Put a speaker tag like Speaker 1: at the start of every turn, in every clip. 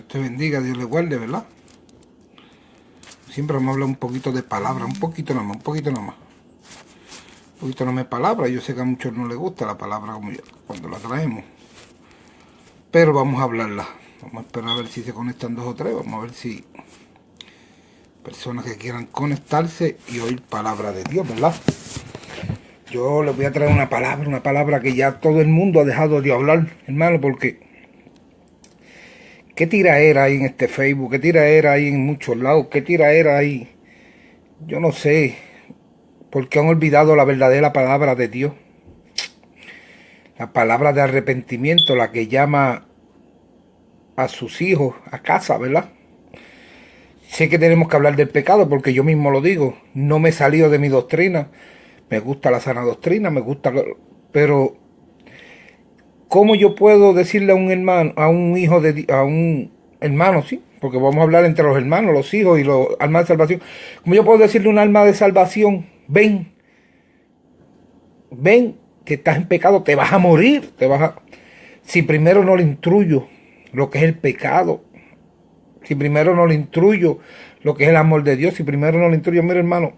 Speaker 1: te bendiga, Dios le guarde, ¿verdad? Siempre vamos a hablar un poquito de palabra, un poquito nada más, un poquito nada más. Un poquito nada más de palabra. Yo sé que a muchos no les gusta la palabra como yo, cuando la traemos. Pero vamos a hablarla. Vamos a esperar a ver si se conectan 2 o 3. Vamos a ver si personas que quieran conectarse y oír palabra de Dios, ¿verdad? Yo les voy a traer una palabra que ya todo el mundo ha dejado de hablar, hermano, porque qué tiraera hay en este Facebook, qué tiraera hay en muchos lados, qué tiraera hay, yo no sé, porque han olvidado la verdadera palabra de Dios, la palabra de arrepentimiento, la que llama a sus hijos a casa, ¿verdad? Sé que tenemos que hablar del pecado porque yo mismo lo digo, no me he salido de mi doctrina, me gusta la sana doctrina, me gusta, pero ¿cómo yo puedo decirle a un hermano, a un hijo a un hermano, sí? Porque vamos a hablar entre los hermanos, los hijos y los almas de salvación. ¿Cómo yo puedo decirle a un alma de salvación, ven, que estás en pecado, te vas a morir, si primero no le instruyo lo que es el pecado, si primero no le instruyo lo que es el amor de Dios, si primero no le instruyo, mira hermano,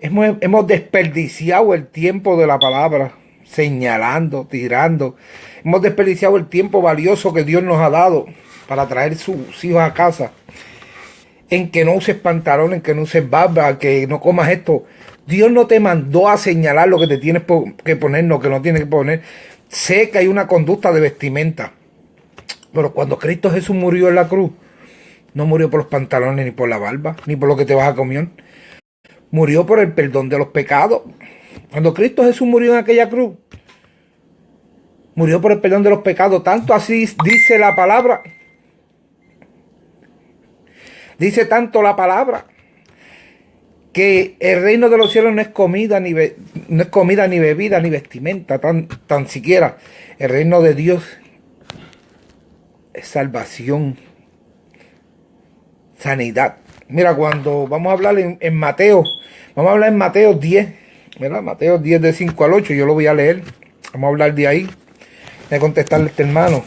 Speaker 1: hemos desperdiciado el tiempo de la palabra, señalando, tirando. Hemos desperdiciado el tiempo valioso que Dios nos ha dado para traer sus hijos a casa. En que no uses pantalones, en que no uses barba, que no comas esto. Dios no te mandó a señalar lo que te tienes que poner, no, que no tienes que poner. Sé que hay una conducta de vestimenta. Pero cuando Cristo Jesús murió en la cruz, no murió por los pantalones, ni por la barba, ni por lo que te vas a comer. Murió por el perdón de los pecados. Cuando Cristo Jesús murió en aquella cruz, murió por el perdón de los pecados. Tanto así dice la palabra. Dice tanto la palabra que el reino de los cielos no es comida ni bebida ni vestimenta, tan siquiera. El reino de Dios es salvación, sanidad. Mira, cuando vamos a hablar en Mateo, vamos a hablar en Mateo 10, ¿verdad? Mateo 10 de 5 al 8, yo lo voy a leer. Vamos a hablar de ahí. Voy a contestarle a este hermano.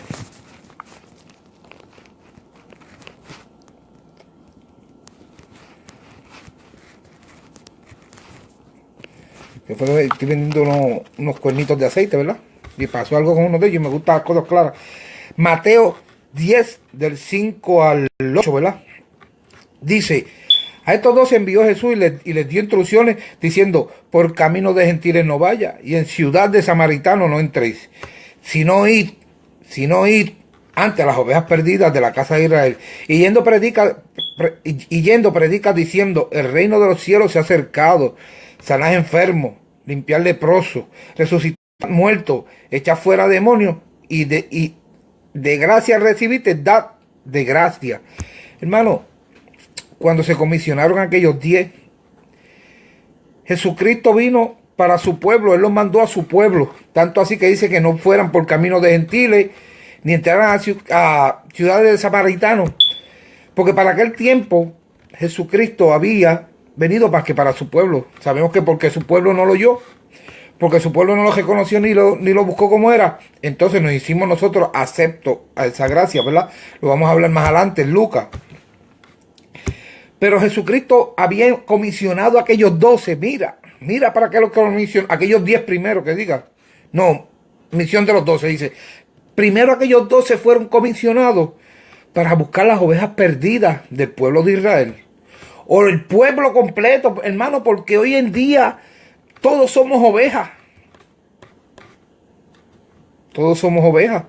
Speaker 1: Estoy vendiendo unos cuernitos de aceite, ¿verdad? Y pasó algo con uno de ellos, me gustan las cosas claras. Mateo 10 del 5 al 8, ¿verdad? Dice, a estos dos envió Jesús y les dio instrucciones diciendo, por camino de gentiles no vaya y en ciudad de samaritanos no entréis, sino id ante las ovejas perdidas de la casa de Israel. Y yendo predica diciendo, el reino de los cielos se ha acercado, sanad enfermos, limpiar leprosos, resucitar muertos, echar fuera demonios y de gracia recibiste, dad de gracia. Hermano, cuando se comisionaron aquellos 10, Jesucristo vino para su pueblo, Él los mandó a su pueblo, tanto así que dice que no fueran por camino de gentiles, ni entraran a ciudades de samaritanos, porque para aquel tiempo Jesucristo había venido para su pueblo. Sabemos que porque su pueblo no lo oyó, porque su pueblo no lo reconoció ni lo buscó como era, entonces nos hicimos nosotros acepto a esa gracia, ¿verdad? Lo vamos a hablar más adelante en Lucas. Pero Jesucristo había comisionado a aquellos 12, mira para qué lo comisionó, aquellos 10 primero que diga. No, misión de los 12, dice. Primero aquellos 12 fueron comisionados para buscar las ovejas perdidas del pueblo de Israel. O el pueblo completo, hermano, porque hoy en día todos somos ovejas. Todos somos ovejas.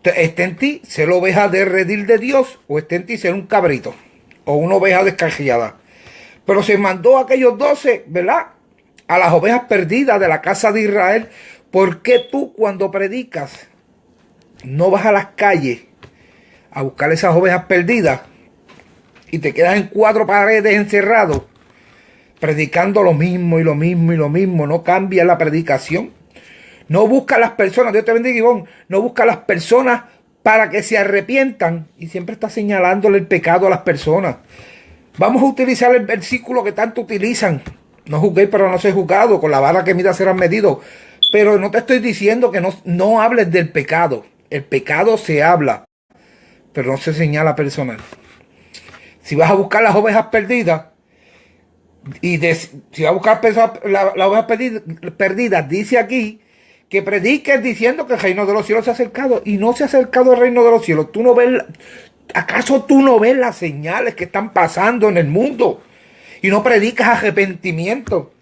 Speaker 1: Está en ti ser oveja de redil de Dios o está en ti ser un cabrito o una oveja descarriada. Pero se mandó a aquellos 12, ¿verdad? A las ovejas perdidas de la casa de Israel. ¿Por qué tú cuando predicas no vas a las calles a buscar esas ovejas perdidas y te quedas en 4 paredes encerrado predicando lo mismo y lo mismo y lo mismo? No cambia la predicación. No busca a las personas, Dios te bendiga, Ivonne, no busca a las personas para que se arrepientan y siempre está señalándole el pecado a las personas. Vamos a utilizar el versículo que tanto utilizan. No juzguéis para no ser juzgados, con la vara que mida serán medidos. Pero no te estoy diciendo que no hables del pecado. El pecado se habla. pero no se señala personal. Si vas a buscar las ovejas perdidas, si vas a buscar las ovejas perdidas, dice aquí que prediques diciendo que el reino de los cielos se ha acercado, y no se ha acercado el reino de los cielos. Tú no ves, ¿acaso tú no ves las señales que están pasando en el mundo? Y no predicas arrepentimiento.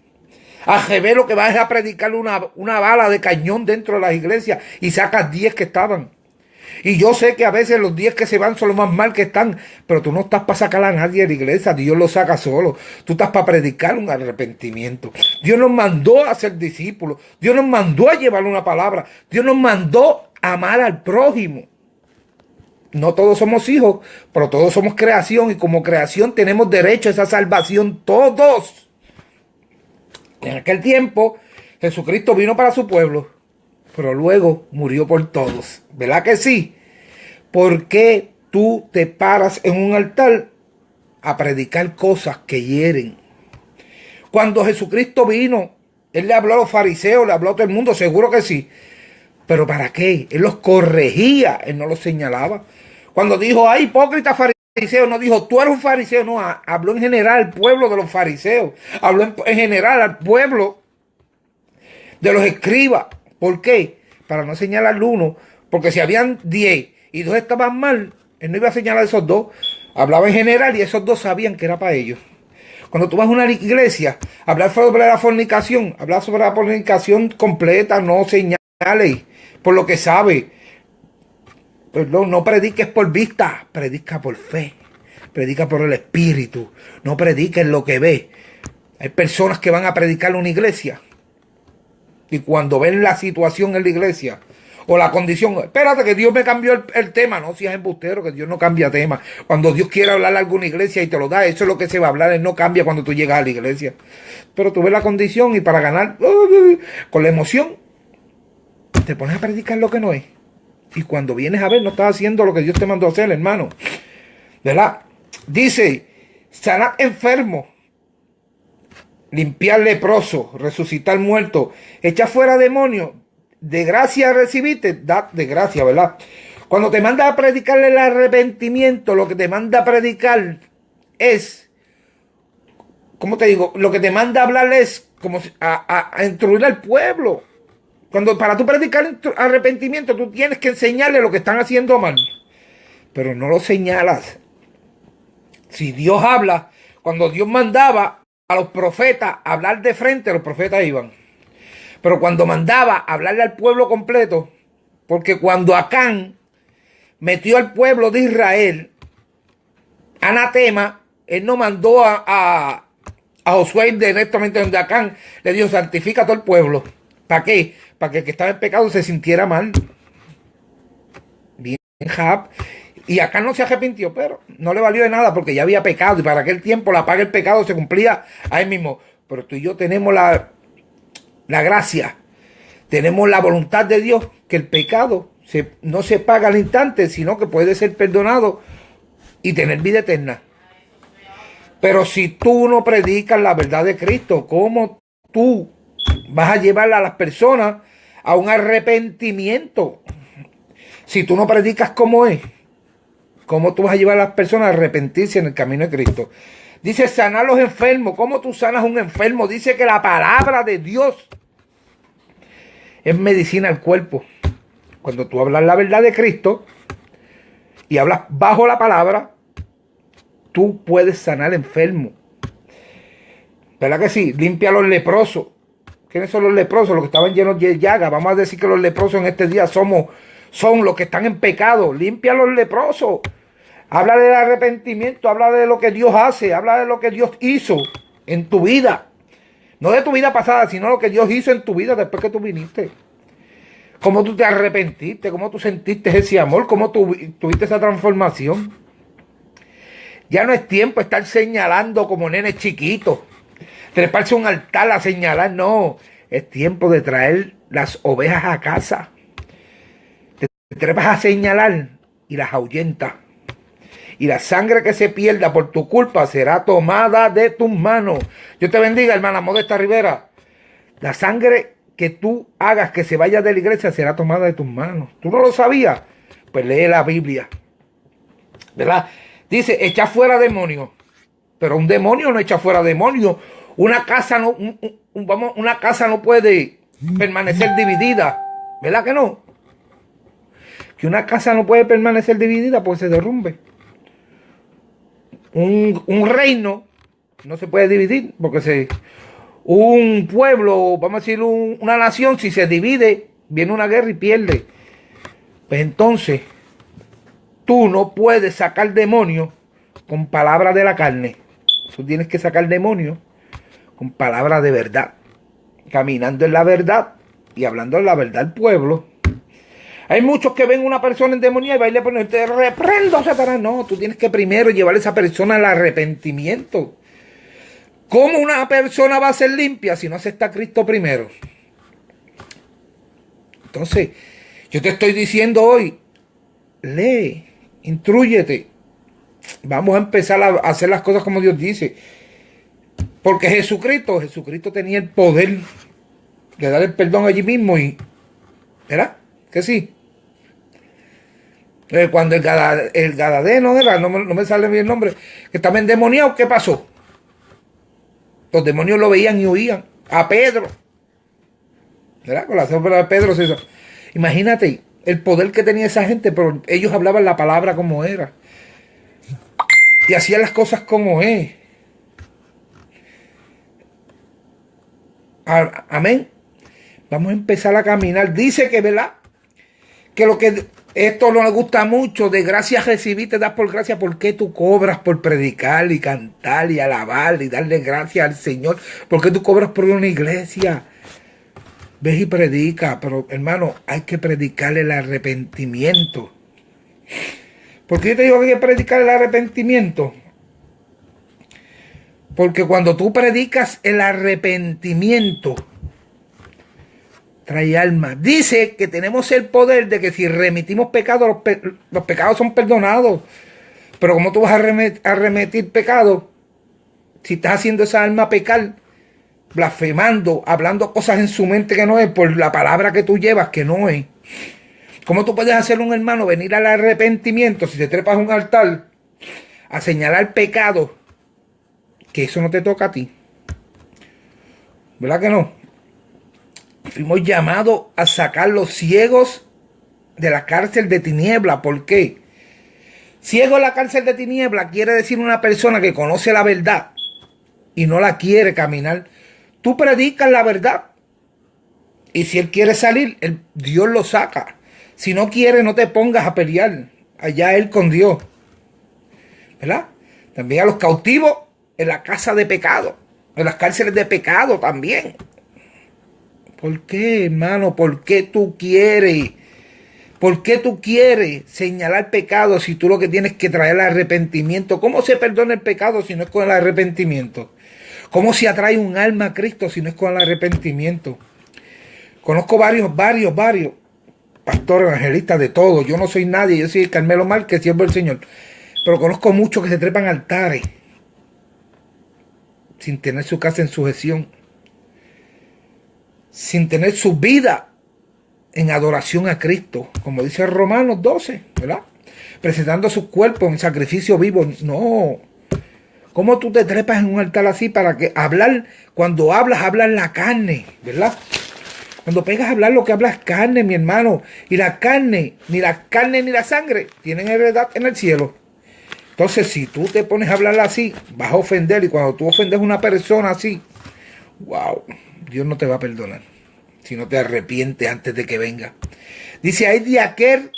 Speaker 1: A revés, lo que vas a predicar una bala de cañón dentro de las iglesias y sacas 10 que estaban. Y yo sé que a veces los 10 que se van son los más mal que están, pero tú no estás para sacar a nadie de la iglesia, Dios lo saca solo. Tú estás para predicar un arrepentimiento. Dios nos mandó a ser discípulos, Dios nos mandó a llevar una palabra, Dios nos mandó a amar al prójimo. No todos somos hijos, pero todos somos creación, y como creación tenemos derecho a esa salvación todos. En aquel tiempo, Jesucristo vino para su pueblo, pero luego murió por todos. ¿Verdad que sí? ¿Por qué tú te paras en un altar a predicar cosas que hieren? Cuando Jesucristo vino, Él le habló a los fariseos, le habló a todo el mundo, seguro que sí. ¿Pero para qué? Él los corregía, Él no los señalaba. Cuando dijo, ay, hipócrita fariseo, no dijo, tú eres un fariseo, no, habló en general al pueblo de los fariseos, habló en general al pueblo de los escribas. ¿Por qué? Para no señalar uno, porque si habían 10 y 2 estaban mal, él no iba a señalar a esos 2, hablaba en general y esos 2 sabían que era para ellos. Cuando tú vas a una iglesia, hablar sobre la fornicación, hablar sobre la fornicación completa, no señales por lo que sabe. Perdón, no prediques por vista, predica por fe, predica por el Espíritu, no prediques lo que ve. Hay personas que van a predicar en una iglesia y cuando ven la situación en la iglesia o la condición, espérate que Dios me cambió el tema, no seas embustero, que Dios no cambia tema. Cuando Dios quiere hablar a alguna iglesia y te lo da, eso es lo que se va a hablar, Él no cambia cuando tú llegas a la iglesia. Pero tú ves la condición y para ganar, con la emoción, te pones a predicar lo que no es. Y cuando vienes a ver, no estás haciendo lo que Dios te mandó a hacer, hermano. ¿Verdad? Dice, sanar enfermo, limpiar leproso, resucitar muerto, echar fuera demonios, de gracia recibiste, da de gracia, ¿verdad? Cuando te manda a predicar el arrepentimiento, lo que te manda a predicar es, ¿cómo te digo? Lo que te manda a hablar es como a instruir al pueblo. Cuando para tú predicar arrepentimiento, tú tienes que enseñarle lo que están haciendo mal. Pero no lo señalas. Si Dios habla, cuando Dios mandaba a los profetas hablar de frente, los profetas iban. Pero cuando mandaba hablarle al pueblo completo, porque cuando Acán metió al pueblo de Israel anatema, él no mandó a Josué directamente donde Acán, le dijo, santifica a todo el pueblo. ¿Para qué? Para que el que estaba en pecado se sintiera mal. Bien, Jab. Y Acán no se arrepintió, pero no le valió de nada porque ya había pecado. Y para aquel tiempo la paga del pecado se cumplía ahí mismo. Pero tú y yo tenemos la gracia. Tenemos la voluntad de Dios que el pecado no se paga al instante, sino que puede ser perdonado y tener vida eterna. Pero si tú no predicas la verdad de Cristo, ¿cómo tú vas a llevar a las personas a un arrepentimiento? Si tú no predicas cómo es, ¿cómo tú vas a llevar a las personas a arrepentirse en el camino de Cristo? Dice sanar a los enfermos. ¿Cómo tú sanas a un enfermo? Dice que la palabra de Dios es medicina al cuerpo. Cuando tú hablas la verdad de Cristo y hablas bajo la palabra, tú puedes sanar enfermo. ¿Verdad que sí? Limpia a los leprosos. ¿Quiénes son los leprosos? Los que estaban llenos de llagas. Vamos a decir que los leprosos en este día son los que están en pecado. Limpia a los leprosos. Habla del arrepentimiento, habla de lo que Dios hace, habla de lo que Dios hizo en tu vida. No de tu vida pasada, sino lo que Dios hizo en tu vida después que tú viniste. Cómo tú te arrepentiste, cómo tú sentiste ese amor, cómo tuviste esa transformación. Ya no es tiempo de estar señalando como nenes chiquitos, treparse a un altar a señalar, no. Es tiempo de traer las ovejas a casa. Te trepas a señalar y las ahuyentas. Y la sangre que se pierda por tu culpa será tomada de tus manos. Dios te bendiga, hermana Modesta Rivera. La sangre que tú hagas que se vaya de la iglesia será tomada de tus manos. ¿Tú no lo sabías? Pues lee la Biblia. ¿verdad? Dice, echa fuera demonios. Pero un demonio no echa fuera demonios. Una casa no, una casa no puede permanecer dividida. ¿Verdad que no? Que una casa no puede permanecer dividida porque se derrumbe. Un reino no se puede dividir porque un pueblo, vamos a decir una nación, si se divide, viene una guerra y pierde. Pues entonces, tú no puedes sacar demonios con palabras de la carne. Tú tienes que sacar demonios con palabras de verdad. Caminando en la verdad y hablando en la verdad al pueblo. Hay muchos que ven una persona endemoniada y le ponen, te reprendo, Satanás. No, tú tienes que primero llevar a esa persona al arrepentimiento. ¿Cómo una persona va a ser limpia si no acepta a Cristo primero? Entonces, yo te estoy diciendo hoy, lee, intrúyete. Vamos a empezar a hacer las cosas como Dios dice. Porque Jesucristo tenía el poder de dar el perdón allí mismo y, ¿verdad? Que sí. Cuando el Gadareno era, no me sale bien el nombre, que estaba endemoniado, ¿qué pasó? Los demonios lo veían y huían. A Pedro, ¿verdad? Con la sombra de Pedro. Imagínate el poder que tenía esa gente, pero ellos hablaban la palabra como era. Y hacían las cosas como es. Amén. Vamos a empezar a caminar. Dice que, ¿verdad? Que lo que esto no le gusta mucho, de gracia recibiste, das por gracia. ¿Por qué tú cobras por predicar y cantar y alabar y darle gracias al Señor? ¿Por qué tú cobras por una iglesia? Ves y predica, pero hermano, hay que predicar el arrepentimiento. ¿Por qué yo te digo que hay que predicar el arrepentimiento? Porque cuando tú predicas el arrepentimiento, trae alma. Dice que tenemos el poder de que si remitimos pecados, los pecados son perdonados. Pero ¿cómo tú vas a remitir pecados si estás haciendo esa alma pecar? Blasfemando, hablando cosas en su mente que no es, por la palabra que tú llevas que no es. ¿Cómo tú puedes hacer un hermano venir al arrepentimiento si te trepas a un altar a señalar pecado? Que eso no te toca a ti. ¿Verdad que no? Fuimos llamados a sacar los ciegos de la cárcel de tiniebla. ¿Por qué? Ciego en la cárcel de tiniebla quiere decir una persona que conoce la verdad y no la quiere caminar. Tú predicas la verdad. Y si él quiere salir, Dios lo saca. Si no quiere, no te pongas a pelear. Allá él con Dios. ¿Verdad? También a los cautivos en la casa de pecado. En las cárceles de pecado también. ¿Por qué, hermano? ¿Por qué tú quieres? ¿Por qué tú quieres señalar pecado si tú lo que tienes que traer el arrepentimiento? ¿Cómo se perdona el pecado si no es con el arrepentimiento? ¿Cómo se atrae un alma a Cristo si no es con el arrepentimiento? Conozco varios pastores, evangelistas, de todo. Yo no soy nadie, yo soy Carmelo Márquez, siervo del Señor. Pero conozco muchos que se trepan altares sin tener su casa en sujeción, sin tener su vida en adoración a Cristo, como dice Romanos 12, ¿verdad? Presentando sus cuerpos en sacrificio vivo. No. ¿Cómo tú te trepas en un altar así para que hablar? Cuando hablas la carne, ¿verdad? Cuando pegas a hablar, lo que hablas es carne, mi hermano. Y la carne ni la sangre tienen heredad en el cielo. Entonces, si tú te pones a hablar así, vas a ofender. Y cuando tú ofendes a una persona así, wow, Dios no te va a perdonar si no te arrepientes antes de que venga. Dice, hay de aquel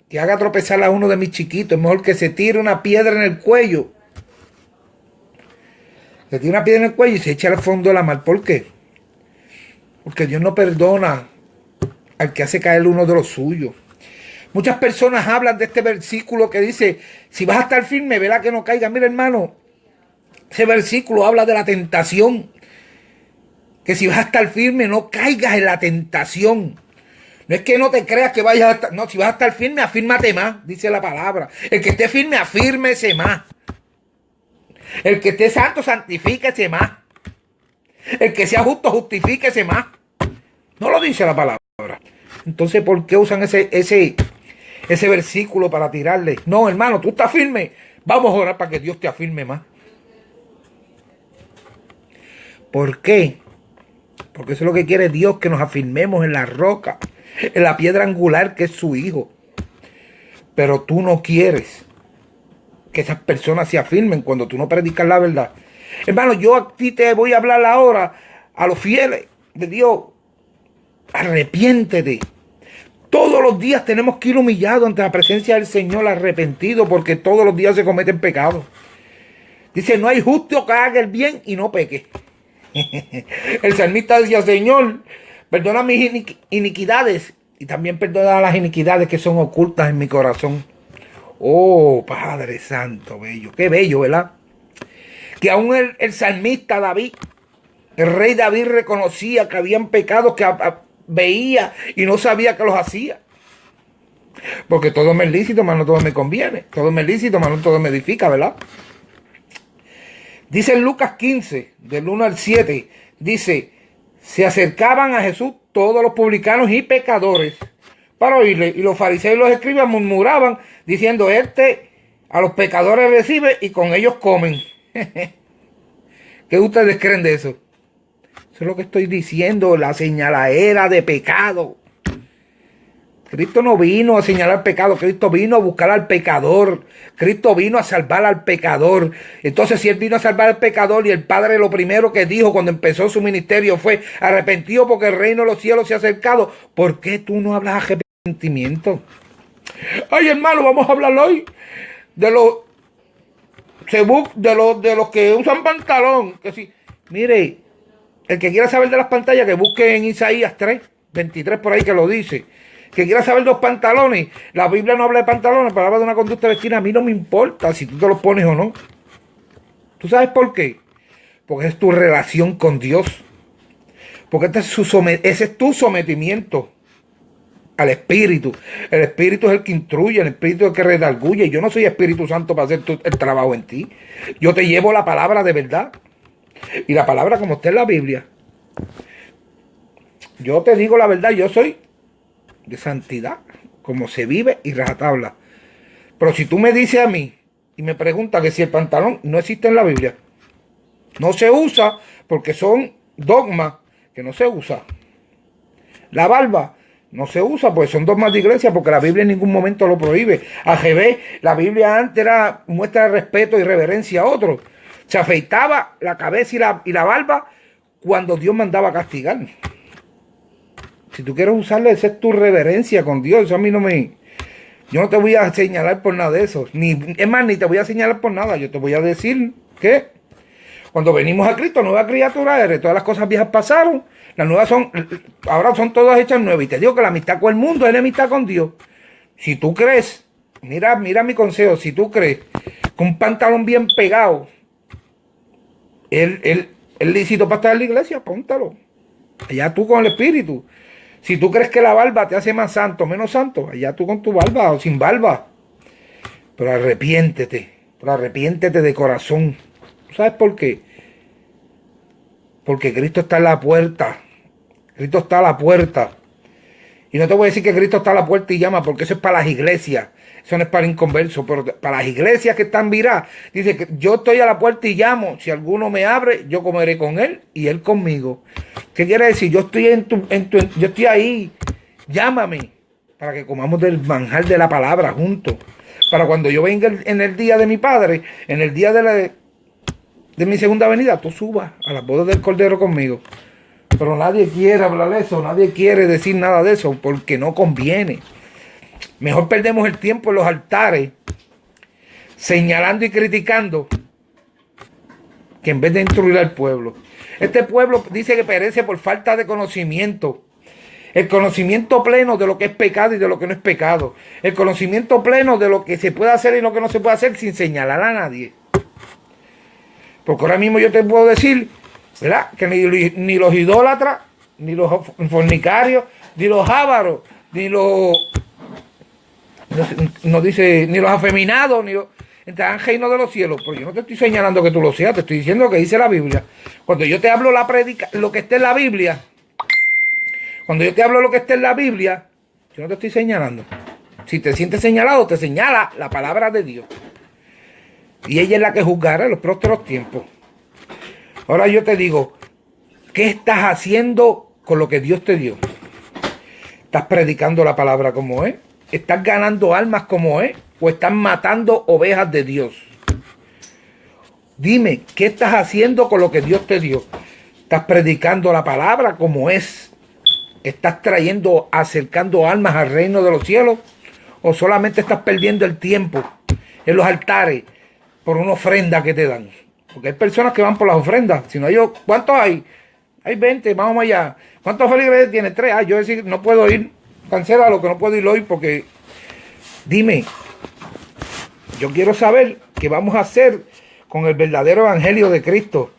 Speaker 1: que haga tropezar a uno de mis chiquitos. Es mejor que se tire una piedra en el cuello. Se tire una piedra en el cuello y se echa al fondo de la mar. ¿Por qué? Porque Dios no perdona al que hace caer uno de los suyos. Muchas personas hablan de este versículo que dice, si vas a estar firme, verá que no caiga. Mira, hermano, ese versículo habla de la tentación. Que si vas a estar firme, no caigas en la tentación. No es que no te creas que vayas a estar... No, si vas a estar firme, afírmate más, dice la palabra. El que esté firme, afírmese más. El que esté santo, santifíquese más. El que sea justo, justifíquese más. No lo dice la palabra. Entonces, ¿por qué usan ese ese versículo para tirarle. No, hermano, tú estás firme. Vamos a orar para que Dios te afirme más. ¿Por qué? Porque eso es lo que quiere Dios, que nos afirmemos en la roca, en la piedra angular que es su Hijo. Pero tú no quieres que esas personas se afirmen cuando tú no predicas la verdad. Hermano, yo a ti te voy a hablar ahora, a los fieles de Dios. Arrepiéntete. Todos los días tenemos que ir humillados ante la presencia del Señor, arrepentidos, porque todos los días se cometen pecados. Dice, no hay justo que haga el bien y no peque. El salmista decía, Señor, perdona mis iniquidades y también perdona las iniquidades que son ocultas en mi corazón. Oh, Padre Santo, bello. Qué bello, ¿verdad? Que aún el salmista David, el rey David, reconocía que habían pecados que veía y no sabía que los hacía. Porque todo me es lícito, mas no todo me conviene. Todo me es lícito, mas no todo me edifica, ¿verdad? Dice en Lucas 15, del 1 al 7, dice, se acercaban a Jesús todos los publicanos y pecadores para oírle, y los fariseos y los escribas murmuraban, diciendo, a los pecadores recibe y con ellos comen. ¿Qué ustedes creen de eso? Eso es lo que estoy diciendo, la señaladera de pecado. Cristo no vino a señalar pecado, Cristo vino a buscar al pecador, Cristo vino a salvar al pecador. Entonces, si Él vino a salvar al pecador y el Padre lo primero que dijo cuando empezó su ministerio fue arrepentido porque el reino de los cielos se ha acercado, ¿por qué tú no hablas de arrepentimiento? Ay, hermano, vamos a hablar hoy de los que usan pantalón. Que sí. Mire, el que quiera saber de las pantallas, que busque en Isaías 3, 23 por ahí que lo dice. Que quiera saber de los pantalones, la Biblia no habla de pantalones, pero habla de una conducta vestina. A mí no me importa si tú te los pones o no. ¿Tú sabes por qué? Porque es tu relación con Dios. Porque ese es tu sometimiento al Espíritu. El Espíritu es el que instruye, el Espíritu es el que redarguye. Yo no soy Espíritu Santo para hacer el trabajo en ti. Yo te llevo la palabra de verdad. Y la palabra como está en la Biblia. Yo te digo la verdad, yo soy de santidad, como se vive y rajatabla. Pero si tú me dices a mí y me preguntas que si el pantalón no existe en la Biblia, no se usa porque son dogmas que no se usa. La barba no se usa porque son dogmas de iglesia, porque la Biblia en ningún momento lo prohíbe. Al revés, la Biblia antes era muestra de respeto y reverencia a otros. Se afeitaba la cabeza y la barba cuando Dios mandaba castigar. Si tú quieres usarlo, esa es tu reverencia con Dios. Eso a mí no me... Yo no te voy a señalar por nada de eso. Es más, ni te voy a señalar por nada. Yo te voy a decir que cuando venimos a Cristo, nueva criatura eres. Todas las cosas viejas pasaron. Las nuevas ahora son todas hechas nuevas. Y te digo que la amistad con el mundo es la amistad con Dios. Si tú crees, mira mi consejo. Si tú crees que un pantalón bien pegado es lícito para estar en la iglesia, póntalo. Allá tú con el Espíritu. Si tú crees que la barba te hace más santo, menos santo, allá tú con tu barba o sin barba. Pero arrepiéntete de corazón. ¿Sabes por qué? Porque Cristo está en la puerta. Cristo está a la puerta. Y no te voy a decir que Cristo está a la puerta y llama, porque eso es para las iglesias. Eso no es para inconversos, pero para las iglesias que están viradas. Dice que yo estoy a la puerta y llamo. Si alguno me abre, yo comeré con él y él conmigo. ¿Qué quiere decir? Yo estoy yo estoy ahí. Llámame para que comamos del manjar de la palabra juntos. Para cuando yo venga en el día de mi Padre, en el día de mi segunda venida, tú subas a las bodas del Cordero conmigo. Pero nadie quiere hablar de eso, nadie quiere decir nada de eso, porque no conviene. Mejor perdemos el tiempo en los altares, señalando y criticando, que en vez de instruir al pueblo. Este pueblo dice que perece por falta de conocimiento. El conocimiento pleno de lo que es pecado y de lo que no es pecado. El conocimiento pleno de lo que se puede hacer y lo que no se puede hacer sin señalar a nadie. Porque ahora mismo yo te puedo decir, ¿verdad?, que ni los idólatras, ni los fornicarios, ni los ávaros, ni los afeminados, ni los entrarán al reino de los cielos. Pero yo no te estoy señalando que tú lo seas, te estoy diciendo lo que dice la Biblia. Cuando yo te hablo lo que está en la Biblia, yo no te estoy señalando. Si te sientes señalado, te señala la palabra de Dios. Y ella es la que juzgará en los próximos tiempos. Ahora yo te digo, ¿qué estás haciendo con lo que Dios te dio? ¿Estás predicando la palabra como es? ¿Estás ganando almas como es? ¿O estás matando ovejas de Dios? Dime, ¿qué estás haciendo con lo que Dios te dio? ¿Estás predicando la palabra como es? ¿Estás acercando almas al reino de los cielos? ¿O solamente estás perdiendo el tiempo en los altares por una ofrenda que te dan? Porque hay personas que van por las ofrendas. Si no, ¿cuántos hay? Hay 20, vamos allá. ¿Cuántos feligreses tiene? 3. Yo decir, no puedo ir. Cancela lo que no puedo ir hoy porque... Dime, yo quiero saber qué vamos a hacer con el verdadero evangelio de Cristo.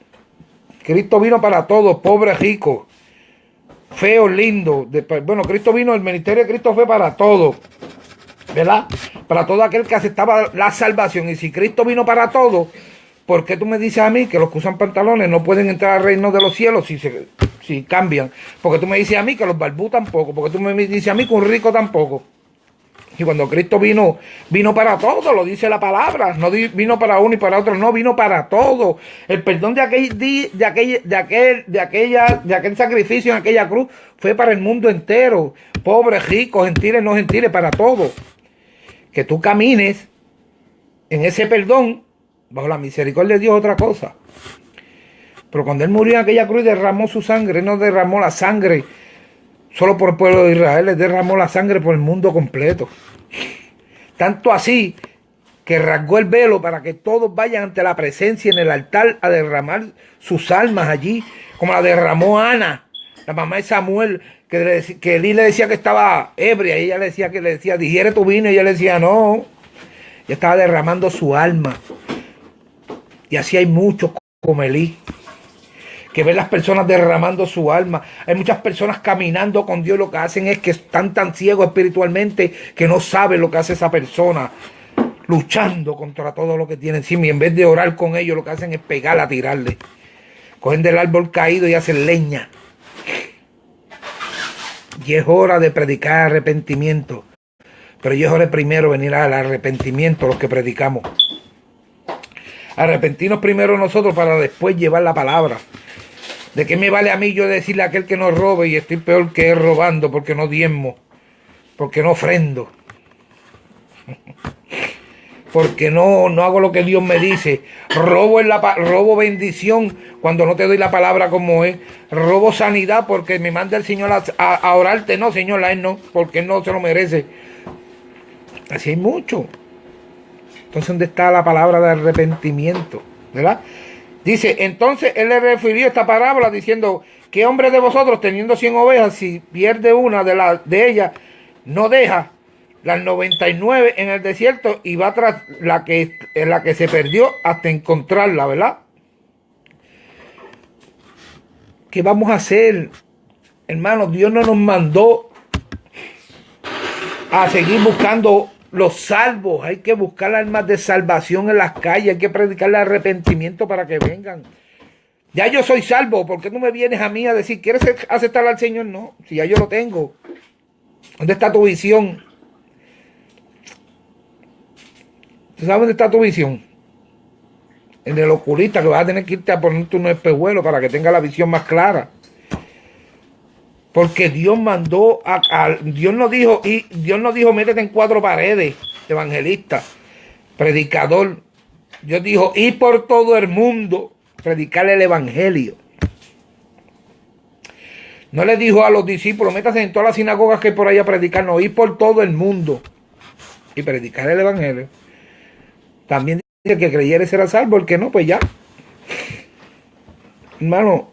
Speaker 1: Cristo vino para todos, pobre, rico, feo, lindo. Bueno, Cristo vino, el ministerio de Cristo fue para todos, ¿verdad? Para todo aquel que aceptaba la salvación. Y si Cristo vino para todos, ¿por qué tú me dices a mí que los que usan pantalones no pueden entrar al reino de los cielos si cambian? Porque tú me dices a mí que los barbú tampoco. Porque tú me dices a mí que un rico tampoco. Y cuando Cristo vino para todos, lo dice la palabra. No vino para uno y para otro, no, vino para todos. El perdón de aquel sacrificio en aquella cruz fue para el mundo entero. Pobres, ricos, gentiles, no gentiles, para todos. Que tú camines en ese perdón bajo la misericordia de Dios, otra cosa. Pero cuando Él murió en aquella cruz y derramó su sangre, Él no derramó la sangre solo por el pueblo de Israel, Él derramó la sangre por el mundo completo. Tanto así que rasgó el velo para que todos vayan ante la presencia en el altar a derramar sus almas allí, como la derramó Ana, la mamá de Samuel, que Elí le decía que estaba ebria, y ella le decía, digiere tu vino, y ella le decía, no, ella estaba derramando su alma. Y así hay muchos como Elí, que ven las personas derramando su alma. Hay muchas personas caminando con Dios, lo que hacen es que están tan ciegos espiritualmente que no saben lo que hace esa persona, luchando contra todo lo que tienen encima, y en vez de orar con ellos, lo que hacen es pegarla, tirarle. Cogen del árbol caído y hacen leña. Y es hora de predicar arrepentimiento. Pero ya es hora de primero venir al arrepentimiento, los que predicamos. Arrepentirnos primero nosotros para después llevar la palabra. ¿De qué me vale a mí yo decirle a aquel que no robe y estoy peor que él robando porque no diezmo, porque no ofrendo, porque no hago lo que Dios me dice? Robo bendición cuando no te doy la palabra como es. Robo sanidad porque me manda el Señor a orarte. No, Señor, a Él no, porque Él no se lo merece. Así hay mucho. Entonces, ¿dónde está la palabra de arrepentimiento? ¿Verdad? Dice, entonces Él le refirió esta parábola diciendo, ¿qué hombre de vosotros teniendo 100 ovejas, si pierde una de ellas, no deja las 99 en el desierto y va tras la que se perdió hasta encontrarla? ¿Verdad? ¿Qué vamos a hacer? Hermanos, Dios no nos mandó a seguir buscando los salvos. Hay que buscar almas de salvación en las calles. Hay que predicarle arrepentimiento para que vengan. Ya yo soy salvo. ¿Por qué no me vienes a mí a decir, ¿quieres aceptar al Señor? No, si ya yo lo tengo. ¿Dónde está tu visión? ¿Tú sabes dónde está tu visión? En el oculista, que vas a tener que irte a ponerte un espejuelo para que tenga la visión más clara. Porque Dios mandó Dios nos dijo, métete en 4 paredes, evangelista, predicador. Dios dijo, ir por todo el mundo, predicarle el evangelio. No le dijo a los discípulos, métase en todas las sinagogas que hay por ahí a predicar, no, ir por todo el mundo y predicar el evangelio. También dice que creyere será salvo, el que no, pues ya. Hermano,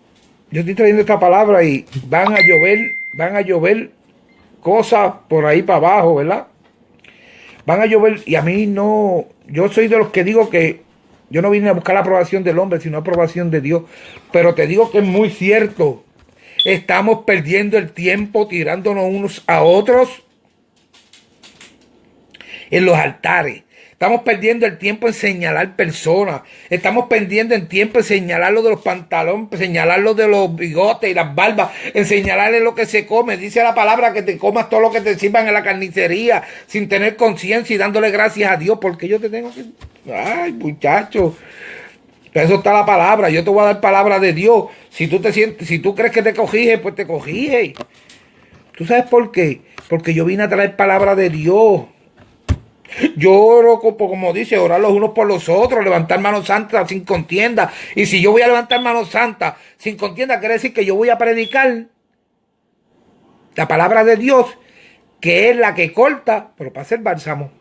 Speaker 1: yo estoy trayendo esta palabra y van a llover cosas por ahí para abajo, ¿verdad? Van a llover y a mí no, yo soy de los que digo que yo no vine a buscar la aprobación del hombre, sino la aprobación de Dios. Pero te digo que es muy cierto, estamos perdiendo el tiempo tirándonos unos a otros en los altares. Estamos perdiendo el tiempo en señalar personas. Estamos perdiendo el tiempo en señalar lo de los pantalones, señalar lo de los bigotes y las barbas, en señalarle lo que se come. Dice la palabra que te comas todo lo que te sirvan en la carnicería, sin tener conciencia y dándole gracias a Dios, porque yo te tengo que... Ay, muchacho. Eso está la palabra. Yo te voy a dar palabra de Dios. Si tú te sientes, si tú crees que te cogije, pues te cogije. ¿Tú sabes por qué? Porque yo vine a traer palabra de Dios. Yo oro, como dice, orar los unos por los otros, levantar manos santas sin contienda. Y si yo voy a levantar manos santas sin contienda, quiere decir que yo voy a predicar la palabra de Dios, que es la que corta, pero para hacer bálsamo.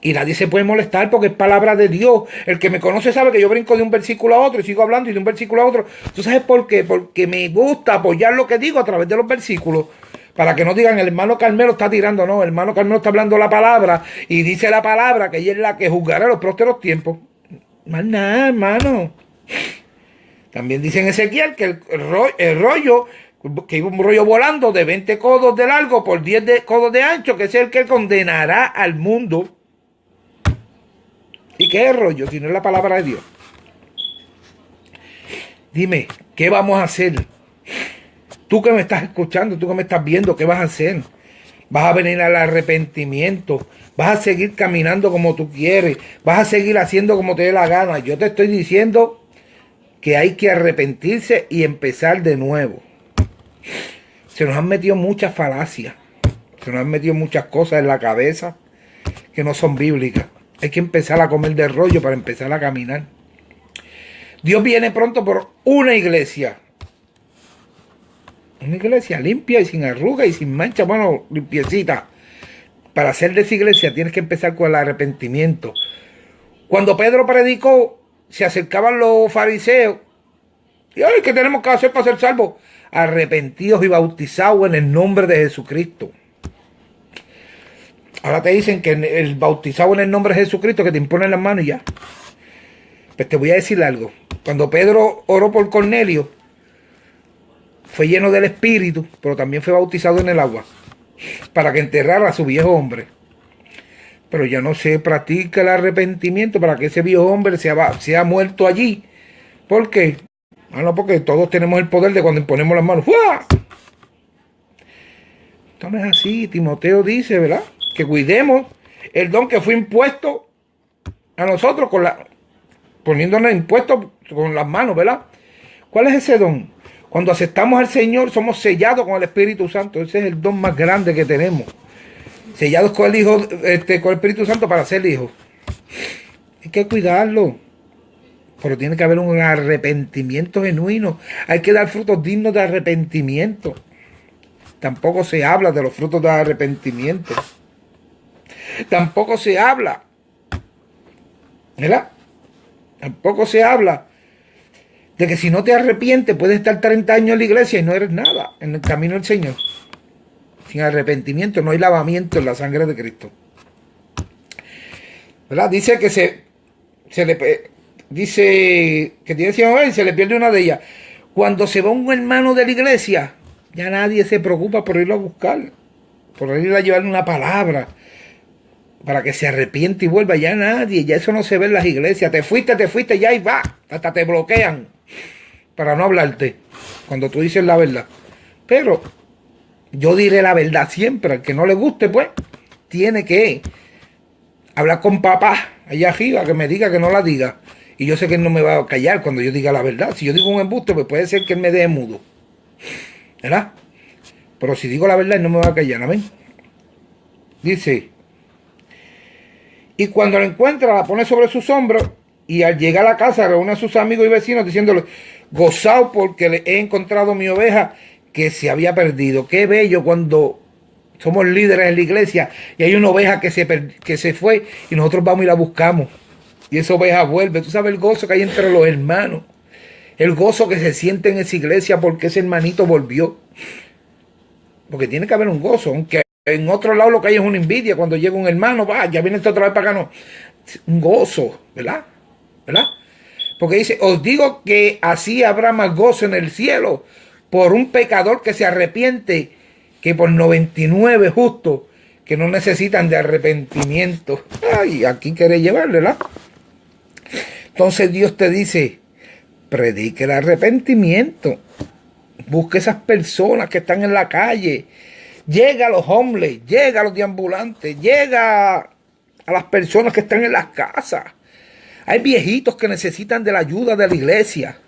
Speaker 1: Y nadie se puede molestar porque es palabra de Dios. El que me conoce sabe que yo brinco de un versículo a otro y sigo hablando y de un versículo a otro. ¿Tú sabes por qué? Porque me gusta apoyar lo que digo a través de los versículos. Para que no digan, el hermano Carmelo está tirando. No, el hermano Carmelo está hablando la palabra. Y dice la palabra que ella es la que juzgará los próximos tiempos. Más nada, hermano. También dice en Ezequiel que el rollo, que iba un rollo volando de 20 codos de largo por 10 codos de ancho, que es el que condenará al mundo. ¿Y qué es el rollo? Si no es la palabra de Dios. Dime, ¿qué vamos a hacer? Tú que me estás escuchando, tú que me estás viendo, ¿qué vas a hacer? ¿Vas a venir al arrepentimiento? ¿Vas a seguir caminando como tú quieres? ¿Vas a seguir haciendo como te dé la gana? Yo te estoy diciendo que hay que arrepentirse y empezar de nuevo. Se nos han metido muchas falacias. Se nos han metido muchas cosas en la cabeza que no son bíblicas. Hay que empezar a comer de rollo para empezar a caminar. Dios viene pronto por una iglesia. Una iglesia limpia y sin arruga y sin mancha, bueno, limpiecita. Para hacer de esa iglesia tienes que empezar con el arrepentimiento. Cuando Pedro predicó, se acercaban los fariseos. Y ay, ¿qué tenemos que hacer para ser salvos? Arrepentidos y bautizados en el nombre de Jesucristo. Ahora te dicen que el bautizado en el nombre de Jesucristo, que te imponen las manos y ya. Pues te voy a decir algo. Cuando Pedro oró por Cornelio, fue lleno del Espíritu, pero también fue bautizado en el agua, para que enterrara a su viejo hombre. Pero ya no se practica el arrepentimiento para que ese viejo hombre sea muerto allí. ¿Por qué? Bueno, porque todos tenemos el poder de cuando imponemos las manos. ¡Fua! Esto no es así. Timoteo dice, ¿verdad? Que cuidemos el don que fue impuesto a nosotros poniéndonos impuestos con las manos, ¿verdad? ¿Cuál es ese don? Cuando aceptamos al Señor, somos sellados con el Espíritu Santo. Ese es el don más grande que tenemos. Sellados con el Hijo, con el Espíritu Santo para ser hijos. Hay que cuidarlo. Pero tiene que haber un arrepentimiento genuino. Hay que dar frutos dignos de arrepentimiento. Tampoco se habla de los frutos de arrepentimiento. Tampoco se habla, ¿verdad? Tampoco se habla de que si no te arrepientes puedes estar 30 años en la iglesia y no eres nada en el camino del Señor. Sin arrepentimiento no hay lavamiento en la sangre de Cristo, ¿verdad? Dice que dice que tiene 100 y se le pierde una de ellas. Cuando se va un hermano de la iglesia, ya nadie se preocupa por irlo a buscar, por ir a llevarle una palabra para que se arrepiente y vuelva. Ya nadie, ya eso no se ve en las iglesias. Te fuiste, ya y va. Hasta te bloquean para no hablarte cuando tú dices la verdad. Pero yo diré la verdad siempre. Al que no le guste, pues, tiene que hablar con papá allá arriba, que me diga que no la diga. Y yo sé que él no me va a callar cuando yo diga la verdad. Si yo digo un embuste, pues puede ser que él me deje mudo, ¿verdad? Pero si digo la verdad, él no me va a callar. Amén. Dice: y cuando la encuentra, la pone sobre sus hombros, y al llegar a la casa reúne a sus amigos y vecinos diciéndole: gozado porque le he encontrado mi oveja que se había perdido. Qué bello cuando somos líderes en la iglesia y hay una oveja que se fue y nosotros vamos y la buscamos. Y esa oveja vuelve. Tú sabes el gozo que hay entre los hermanos. El gozo que se siente en esa iglesia porque ese hermanito volvió. Porque tiene que haber un gozo, aunque en otro lado lo que hay es una envidia. Cuando llega un hermano, va, ya viene este otra vez para acá, no. Un gozo, ¿verdad? ¿Verdad? Porque dice: os digo que así habrá más gozo en el cielo por un pecador que se arrepiente que por 99 justos que no necesitan de arrepentimiento. Ay, aquí quiere llevar, ¿verdad? Entonces Dios te dice, predique el arrepentimiento. Busque esas personas que están en la calle. Llega a los hombres, llega a los deambulantes, llega a las personas que están en las casas. Hay viejitos que necesitan de la ayuda de la iglesia.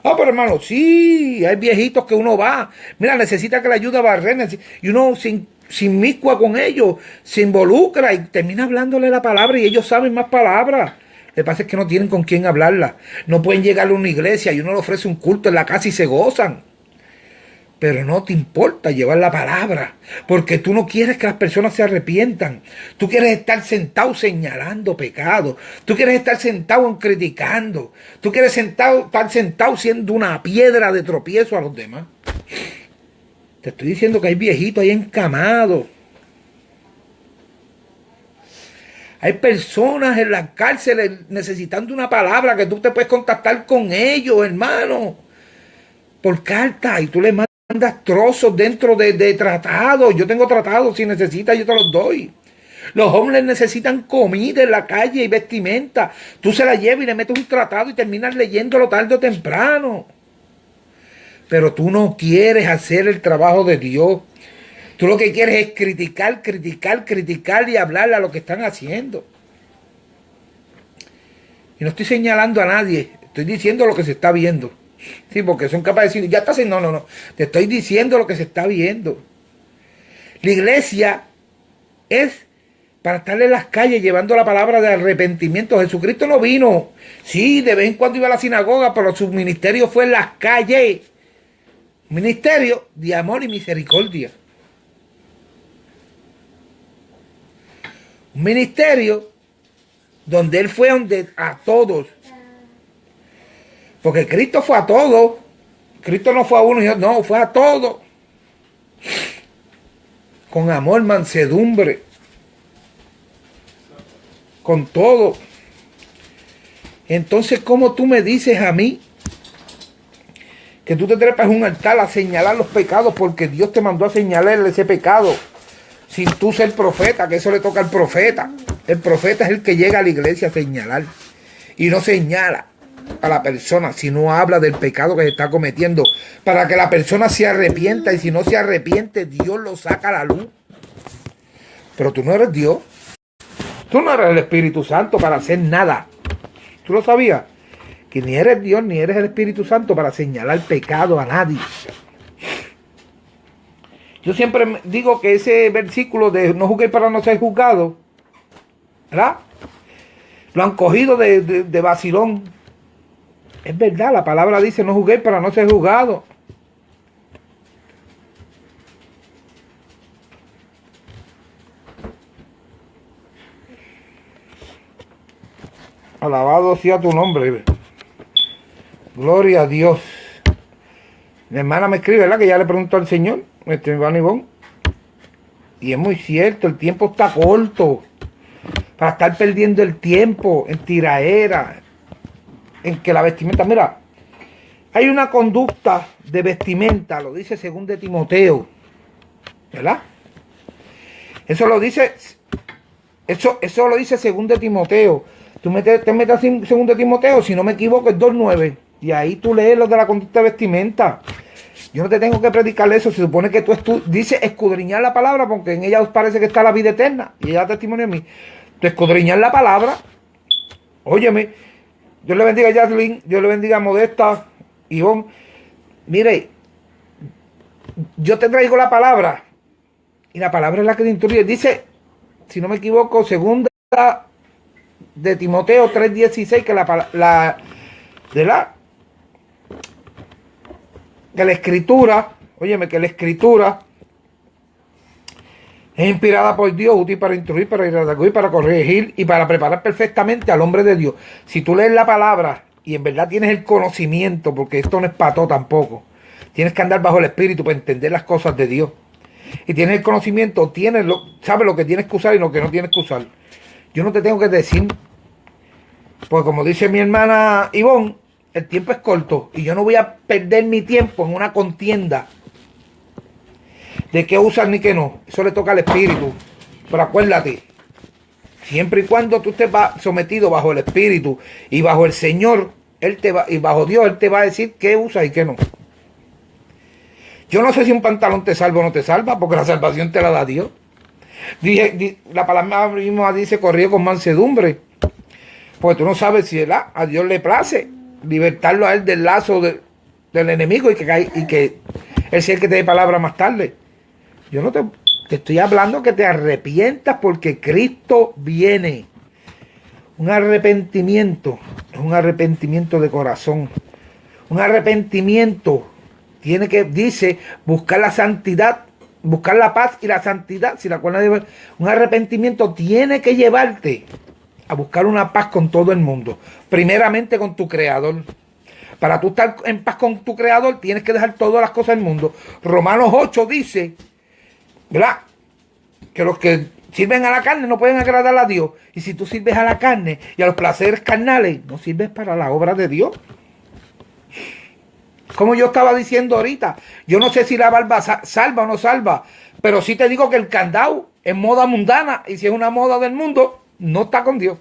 Speaker 1: Ah, pero hermano, sí, hay viejitos que uno va. Mira, necesita que le ayude a barrer. Y uno se inmiscua con ellos, se involucra y termina hablándole la palabra y ellos saben más palabras. Lo que pasa es que no tienen con quién hablarla. No pueden llegar a una iglesia y uno le ofrece un culto en la casa y se gozan. Pero no te importa llevar la palabra, porque tú no quieres que las personas se arrepientan. Tú quieres estar sentado señalando pecados. Tú quieres estar sentado criticando. Tú quieres estar sentado siendo una piedra de tropiezo a los demás. Te estoy diciendo que hay viejitos ahí encamados. Hay personas en las cárceles necesitando una palabra que tú te puedes contactar con ellos, hermano, por carta, y tú les mandas trozos dentro de tratados. Yo tengo tratados, si necesitas yo te los doy. Los hombres necesitan comida en la calle y vestimenta. Tú se la llevas y le metes un tratado y terminas leyéndolo tarde o temprano. Pero tú no quieres hacer el trabajo de Dios. Tú lo que quieres es criticar y hablarle a lo que están haciendo. Y no estoy señalando a nadie, estoy diciendo lo que se está viendo. Sí, porque son capaces de decir, ya está haciendo, no. Te estoy diciendo lo que se está viendo. La iglesia es para estar en las calles llevando la palabra de arrepentimiento. Jesucristo no vino. Sí, de vez en cuando iba a la sinagoga, pero su ministerio fue en las calles. Ministerio de amor y misericordia. Un ministerio donde él fue a todos. Porque Cristo fue a todos. Cristo no fue a uno, no, fue a todos. Con amor, mansedumbre. Con todo. Entonces, ¿cómo tú me dices a mí que tú te trepas en un altar a señalar los pecados porque Dios te mandó a señalarle ese pecado sin tú ser profeta? Que eso le toca al profeta. El profeta es el que llega a la iglesia a señalar. Y no señala a la persona, sino habla del pecado que se está cometiendo para que la persona se arrepienta, y si no se arrepiente, Dios lo saca a la luz. Pero tú no eres Dios. Tú no eres el Espíritu Santo para hacer nada. ¿Tú lo sabías? Que ni eres Dios ni eres el Espíritu Santo para señalar pecado a nadie. Yo siempre digo que ese versículo de no juzguéis para no ser juzgados, ¿verdad? Lo han cogido de vacilón. Es verdad, la palabra dice no juzguéis para no ser juzgados. Alabado sea tu nombre. Gloria a Dios. Mi hermana me escribe, ¿verdad? Que ya le preguntó al Señor, nuestro hermano Ivón. Y es muy cierto, el tiempo está corto para estar perdiendo el tiempo en tiraera, en que la vestimenta, mira, hay una conducta de vestimenta, lo dice 2 de Timoteo, ¿verdad? Eso lo dice 2 de Timoteo. Tú te metes en 2 de Timoteo, si no me equivoco, es 2:9. Y ahí tú lees lo de la conducta de vestimenta. Yo no te tengo que predicar eso. Se supone que tú dices escudriñar la palabra, porque en ella os parece que está la vida eterna. Y ella testimonio a mí. Tú escudriñar la palabra. Óyeme, Dios le bendiga a Jacqueline, Dios le bendiga a Modesta, Ivonne. Mire, yo te traigo la palabra. Y la palabra es la que te instruye. Dice, si no me equivoco, 2 de Timoteo 3:16, que que la escritura, óyeme, que la escritura es inspirada por Dios, útil para instruir, para redarguir, para corregir y para preparar perfectamente al hombre de Dios. Si tú lees la palabra y en verdad tienes el conocimiento, porque esto no es para todo tampoco, tienes que andar bajo el Espíritu para entender las cosas de Dios. Y tienes el conocimiento, sabes lo que tienes que usar y lo que no tienes que usar. Yo no te tengo que decir, pues como dice mi hermana Ivonne, el tiempo es corto y yo no voy a perder mi tiempo en una contienda de qué usar ni qué no. Eso le toca al Espíritu. Pero acuérdate, siempre y cuando tú estés sometido bajo el Espíritu y bajo el Señor, y bajo Dios, Él te va a decir qué usas y qué no. Yo no sé si un pantalón te salva o no te salva, porque la salvación te la da Dios. La palabra misma dice, corrió con mansedumbre. Porque tú no sabes si a Dios le place libertarlo a él del lazo del enemigo y que Él sea el que te dé palabra más tarde. Yo no te estoy hablando que te arrepientas porque Cristo viene. Un arrepentimiento es un arrepentimiento de corazón. Un arrepentimiento dice, buscar la santidad, buscar la paz y la santidad. Si la cual un arrepentimiento tiene que llevarte a buscar una paz con todo el mundo. Primeramente con tu Creador. Para tú estar en paz con tu Creador, tienes que dejar todas las cosas del mundo. Romanos 8 dice, ¿verdad?, que los que sirven a la carne no pueden agradar a Dios. Y si tú sirves a la carne y a los placeres carnales, no sirves para la obra de Dios. Como yo estaba diciendo ahorita, yo no sé si la barba salva o no salva, pero sí te digo que el candado es moda mundana, y si es una moda del mundo, no está con Dios.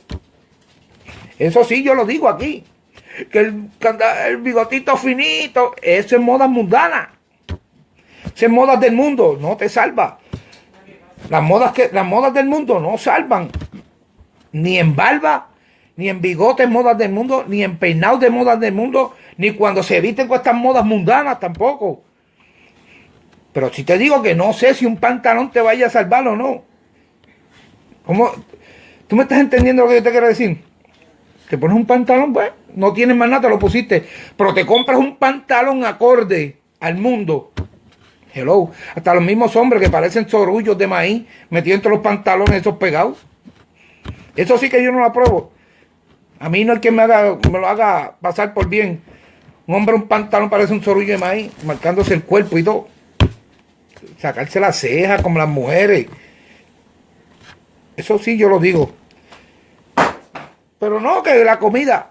Speaker 1: Eso sí, yo lo digo aquí, que el bigotito finito, eso es moda mundana. Eso es modas del mundo, no te salva. Las modas del mundo no salvan. Ni en barba, ni en bigotes modas del mundo, ni en peinados de modas del mundo, ni cuando se visten con estas modas mundanas tampoco. Pero si te digo que no sé si un pantalón te vaya a salvar o no. ¿Cómo? ¿Tú me estás entendiendo lo que yo te quiero decir? Te pones un pantalón, pues, no tienes más nada, te lo pusiste. Pero te compras un pantalón acorde al mundo. Hello. Hasta los mismos hombres que parecen sorullos de maíz metidos entre los pantalones esos pegados. Eso sí que yo no lo apruebo. A mí no es que me lo haga pasar por bien. Un hombre, un pantalón parece un sorullo de maíz, marcándose el cuerpo y todo. Sacarse las cejas como las mujeres. Eso sí yo lo digo. Pero no, que la comida,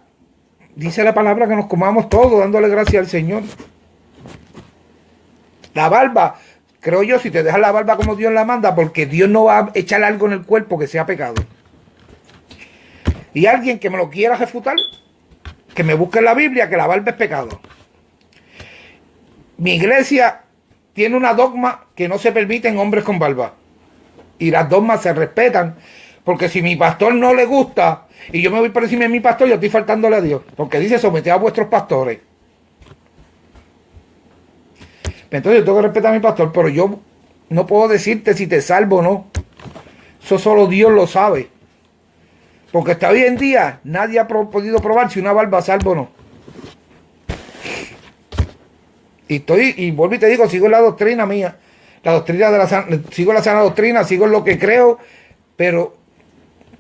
Speaker 1: dice la palabra que nos comamos todo, dándole gracias al Señor. La barba, creo yo, si te dejas la barba como Dios la manda, porque Dios no va a echar algo en el cuerpo que sea pecado. Y alguien que me lo quiera refutar, que me busque en la Biblia que la barba es pecado. Mi iglesia tiene una dogma que no se permiten hombres con barba. Y las dogmas se respetan, porque si mi pastor no le gusta y yo me voy por encima de mi pastor, yo estoy faltándole a Dios, porque dice someted a vuestros pastores. Entonces yo tengo que respetar a mi pastor, pero yo no puedo decirte si te salvo o no. Eso solo Dios lo sabe. Porque hasta hoy en día nadie ha podido probar si una barba salva o no. Y vuelvo y te digo, sigo la doctrina mía. La doctrina sigo la sana doctrina, sigo en lo que creo, pero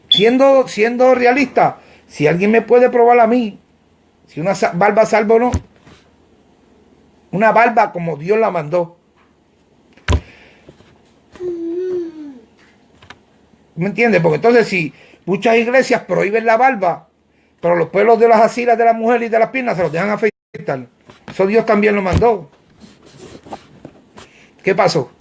Speaker 1: siendo realista, si alguien me puede probar a mí, si una barba salva o no, una barba como Dios la mandó. ¿Me entiendes? Porque entonces si muchas iglesias prohíben la barba, pero los pelos de las axilas de la mujer y de las piernas se los dejan afeitar. Eso Dios también lo mandó. ¿Qué pasó?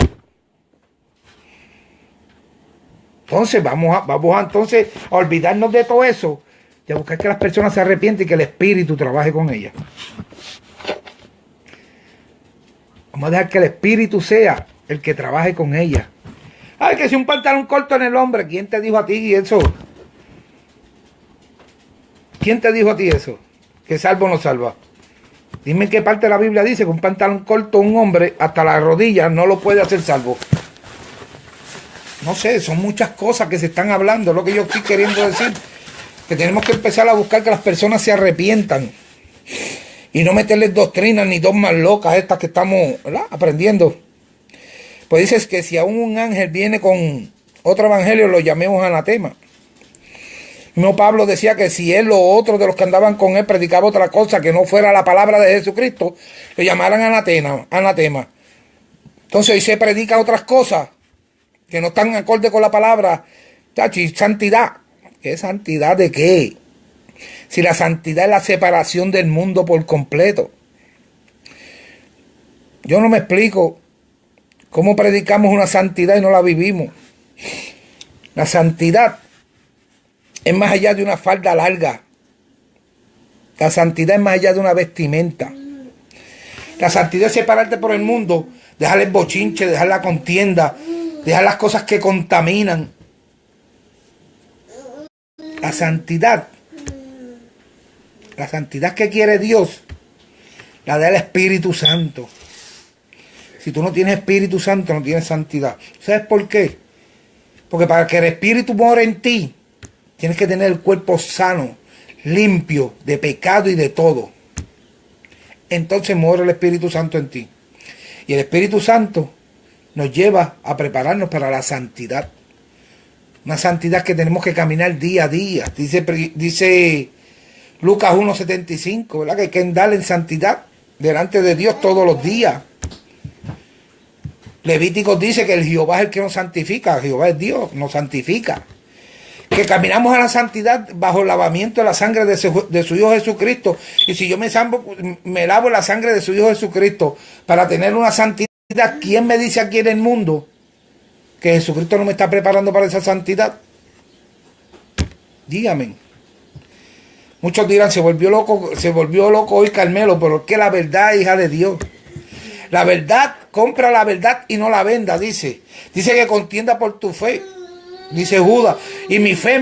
Speaker 1: Entonces vamos entonces a olvidarnos de todo eso y a buscar que las personas se arrepienten y que el Espíritu trabaje con ellas. Vamos a dejar que el Espíritu sea el que trabaje con ellas. Ay, que si un pantalón corto en el hombre, ¿quién te dijo a ti eso? ¿Quién te dijo a ti eso? ¿Que salva o no salva? Dime en qué parte de la Biblia dice que un pantalón corto un hombre hasta la rodilla no lo puede hacer salvo. No sé, son muchas cosas que se están hablando. Lo que yo estoy queriendo decir, que tenemos que empezar a buscar que las personas se arrepientan y no meterles doctrinas ni dogmas locas estas que estamos, ¿verdad?, aprendiendo. Pues dices que si aún un ángel viene con otro evangelio, lo llamemos anatema. No, Pablo decía que si él o otro de los que andaban con él predicaba otra cosa que no fuera la palabra de Jesucristo, lo llamaran anatema. Entonces hoy se predica otras cosas que no están acorde con la palabra. Chachi, santidad. ¿Qué santidad de qué? Si la santidad es la separación del mundo por completo. Yo no me explico cómo predicamos una santidad y no la vivimos. La santidad es más allá de una falda larga. La santidad es más allá de una vestimenta. La santidad es separarte por el mundo, dejar el bochinche, dejar la contienda, dejar las cosas que contaminan. La santidad que quiere Dios, la da el Espíritu Santo. Si tú no tienes Espíritu Santo, no tienes santidad. ¿Sabes por qué? Porque para que el Espíritu more en ti, tienes que tener el cuerpo sano, limpio de pecado y de todo. Entonces mora el Espíritu Santo en ti. Y el Espíritu Santo nos lleva a prepararnos para la santidad. Una santidad que tenemos que caminar día a día. Dice Lucas 1:75, ¿verdad? Que hay que andar en santidad delante de Dios todos los días. Levíticos dice que el Jehová es el que nos santifica. Jehová es Dios, nos santifica. Que caminamos a la santidad bajo el lavamiento de la sangre de su Hijo Jesucristo. Y si yo me lavo la sangre de su Hijo Jesucristo para tener una santidad, ¿quién me dice aquí en el mundo que Jesucristo no me está preparando para esa santidad? Dígame. Muchos dirán, se volvió loco hoy Carmelo, pero es que la verdad es hija de Dios. La verdad, compra la verdad y no la venda, dice. Dice que contienda por tu fe, dice Judas. Y mi fe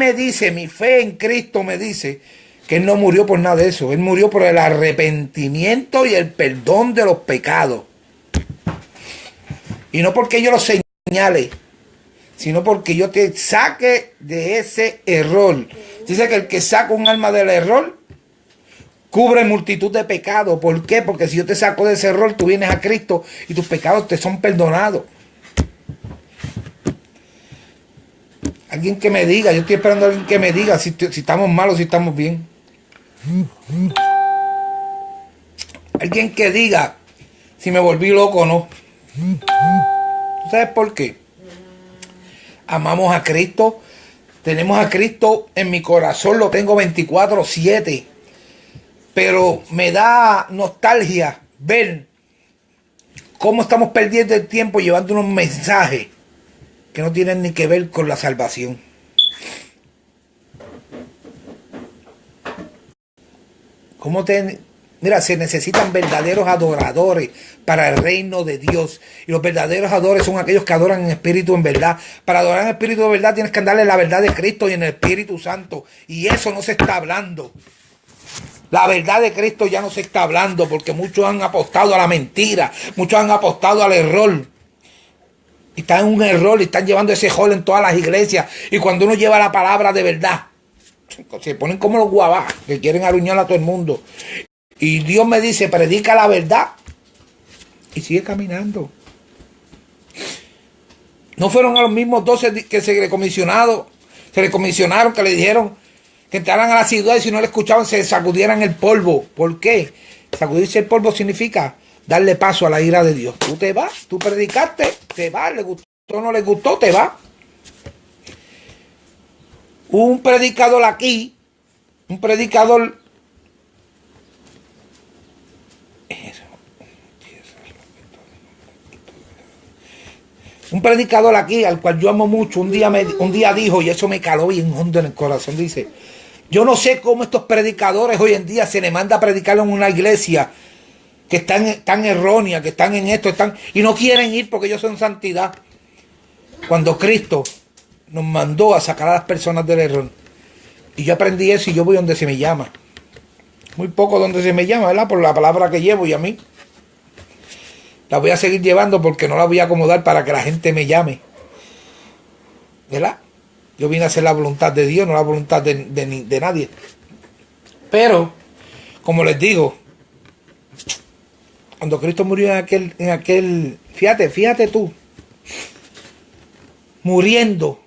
Speaker 1: en Cristo me dice que Él no murió por nada de eso. Él murió por el arrepentimiento y el perdón de los pecados. Y no porque yo lo señale, sino porque yo te saque de ese error. Dice que el que saca un alma del error cubre multitud de pecados. ¿Por qué? Porque si yo te saco de ese error, tú vienes a Cristo y tus pecados te son perdonados. Alguien que me diga, yo estoy esperando a alguien que me diga si estamos mal o si estamos bien. Alguien que diga si me volví loco o no. ¿Tú sabes por qué? Amamos a Cristo. Tenemos a Cristo en mi corazón, lo tengo 24/7. Pero me da nostalgia ver cómo estamos perdiendo el tiempo llevando unos mensajes que no tienen ni que ver con la salvación. Mira, se necesitan verdaderos adoradores para el reino de Dios. Y los verdaderos adoradores son aquellos que adoran en espíritu en verdad. Para adorar en espíritu de verdad tienes que andarle en la verdad de Cristo y en el Espíritu Santo. Y eso no se está hablando. La verdad de Cristo ya no se está hablando porque muchos han apostado a la mentira. Muchos han apostado al error. Y están en un error y están llevando ese error en todas las iglesias. Y cuando uno lleva la palabra de verdad, se ponen como los guabás que quieren aruñar a todo el mundo. Y Dios me dice, predica la verdad. Y sigue caminando. No fueron a los mismos 12 que se le comisionaron, que le dijeron que entraran a la ciudad y si no le escuchaban se sacudieran el polvo. ¿Por qué? Sacudirse el polvo significa darle paso a la ira de Dios. Tú te vas, tú predicaste, te vas, le gustó o no le gustó, te vas. Un predicador aquí, un predicador aquí, al cual yo amo mucho, un día dijo, y eso me caló bien hondo en el corazón, dice, yo no sé cómo estos predicadores hoy en día se les manda a predicar en una iglesia que están tan errónea, que están en esto, y no quieren ir porque ellos son santidad. Cuando Cristo nos mandó a sacar a las personas del error. Y yo aprendí eso y yo voy donde se me llama. Muy poco donde se me llama, ¿verdad? Por la palabra que llevo y a mí. La voy a seguir llevando porque no la voy a acomodar para que la gente me llame. ¿Verdad? Yo vine a hacer la voluntad de Dios, no la voluntad de nadie. Pero, como les digo, cuando Cristo murió en aquel, fíjate tú, muriendo,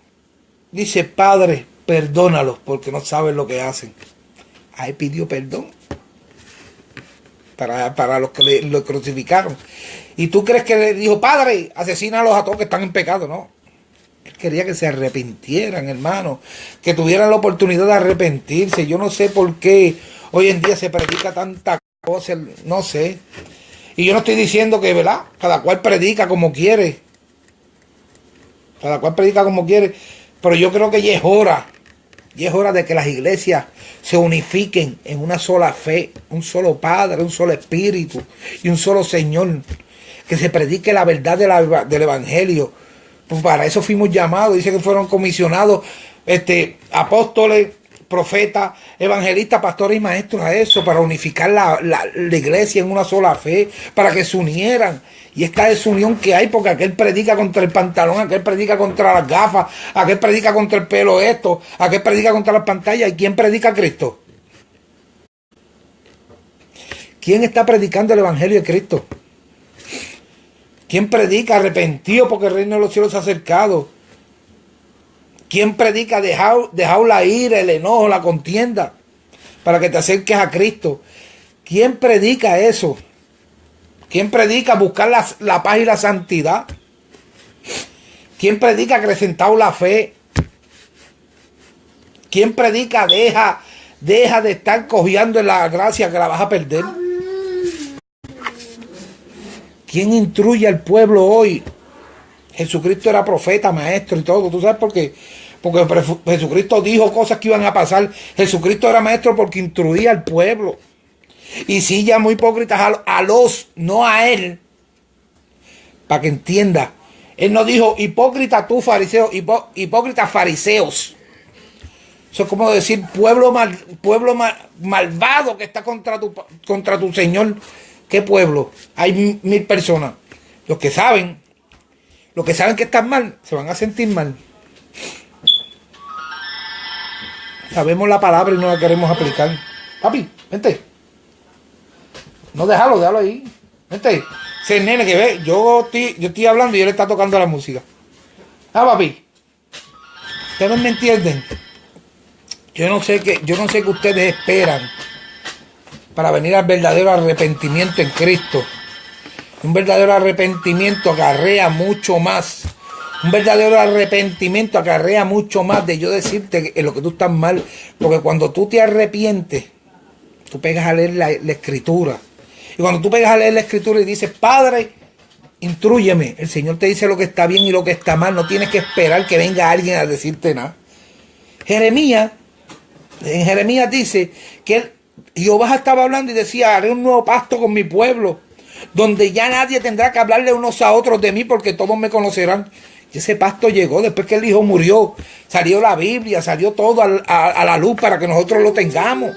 Speaker 1: dice, Padre, perdónalos porque no saben lo que hacen. Ahí pidió perdón para los que lo crucificaron. ¿Y tú crees que le dijo, Padre, asesínalos a todos que están en pecado? No. Él quería que se arrepintieran, hermano, que tuvieran la oportunidad de arrepentirse. Yo no sé por qué hoy en día se predica tanta cosa, no sé. Y yo no estoy diciendo que, ¿verdad? Cada cual predica como quiere. Cada cual predica como quiere. Pero yo creo que ya es hora de que las iglesias se unifiquen en una sola fe, un solo Padre, un solo Espíritu y un solo Señor. Que se predique la verdad del Evangelio. Pues para eso fuimos llamados. Dice que fueron comisionados apóstoles, profetas, evangelistas, pastores y maestros a eso, para unificar la iglesia en una sola fe, para que se unieran. Y esta desunión que hay, porque aquel predica contra el pantalón, aquel predica contra las gafas, aquel predica contra el pelo aquel predica contra las pantallas. ¿Y quién predica a Cristo? ¿Quién está predicando el Evangelio de Cristo? ¿Quién predica arrepentido porque el reino de los cielos se ha acercado? ¿Quién predica dejado la ira, el enojo, la contienda para que te acerques a Cristo? ¿Quién predica eso? ¿Quién predica buscar la paz y la santidad? ¿Quién predica acrecentado la fe? ¿Quién predica deja de estar cojeando en la gracia que la vas a perder? ¿Quién instruye al pueblo hoy? Jesucristo era profeta, maestro y todo. ¿Tú sabes por qué? Porque Jesucristo dijo cosas que iban a pasar. Jesucristo era maestro porque instruía al pueblo. Y sí, ya muy hipócritas no a él. Para que entienda. Él no dijo, hipócrita tú, fariseo, hipócritas fariseos. Eso es como decir, pueblo malvado que está contra tu Señor. ¿Qué pueblo? Hay 1000 personas. Los que saben que están mal, se van a sentir mal. Sabemos la palabra y no la queremos aplicar. Papi, vente. No, déjalo ahí. Vente. Ese nene que ve, yo estoy hablando y él está tocando la música. Papi. Ustedes no me entienden. Yo no sé qué ustedes esperan para venir al verdadero arrepentimiento en Cristo. Un verdadero arrepentimiento acarrea mucho más. Un verdadero arrepentimiento acarrea mucho más de yo decirte en lo que tú estás mal. Porque cuando tú te arrepientes, tú pegas a leer la Escritura. Y cuando tú pegas a leer la Escritura y dices, Padre, instrúyeme. El Señor te dice lo que está bien y lo que está mal. No tienes que esperar que venga alguien a decirte nada. En Jeremías dice que Jehová estaba hablando y decía, haré un nuevo pacto con mi pueblo, donde ya nadie tendrá que hablarle unos a otros de mí, porque todos me conocerán. Y ese pacto llegó después que el Hijo murió. Salió la Biblia, salió todo a la luz para que nosotros lo tengamos.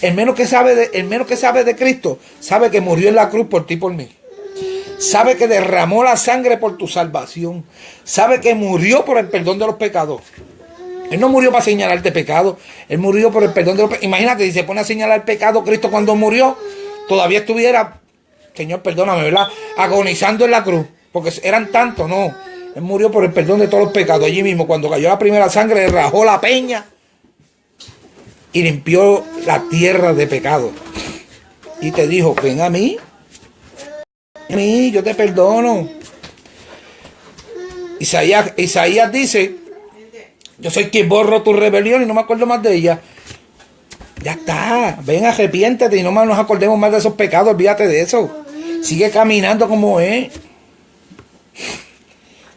Speaker 1: El menos que sabe de Cristo, sabe que murió en la cruz por ti y por mí. Sabe que derramó la sangre por tu salvación. Sabe que murió por el perdón de los pecados. Él no murió para señalarte pecado. Él murió por el perdón de los pecados. Imagínate, si se pone a señalar pecado, Cristo cuando murió, todavía estuviera, Señor, perdóname, ¿verdad?, agonizando en la cruz. Porque eran tantos, no. Él murió por el perdón de todos los pecados. Allí mismo, cuando cayó la primera sangre, le rajó la peña y limpió la tierra de pecado. Y te dijo, ven a mí, yo te perdono. Isaías dice, yo soy quien borro tu rebelión y no me acuerdo más de ella. Ya está, ven, arrepiéntete y no más nos acordemos más de esos pecados, olvídate de eso. Sigue caminando como es.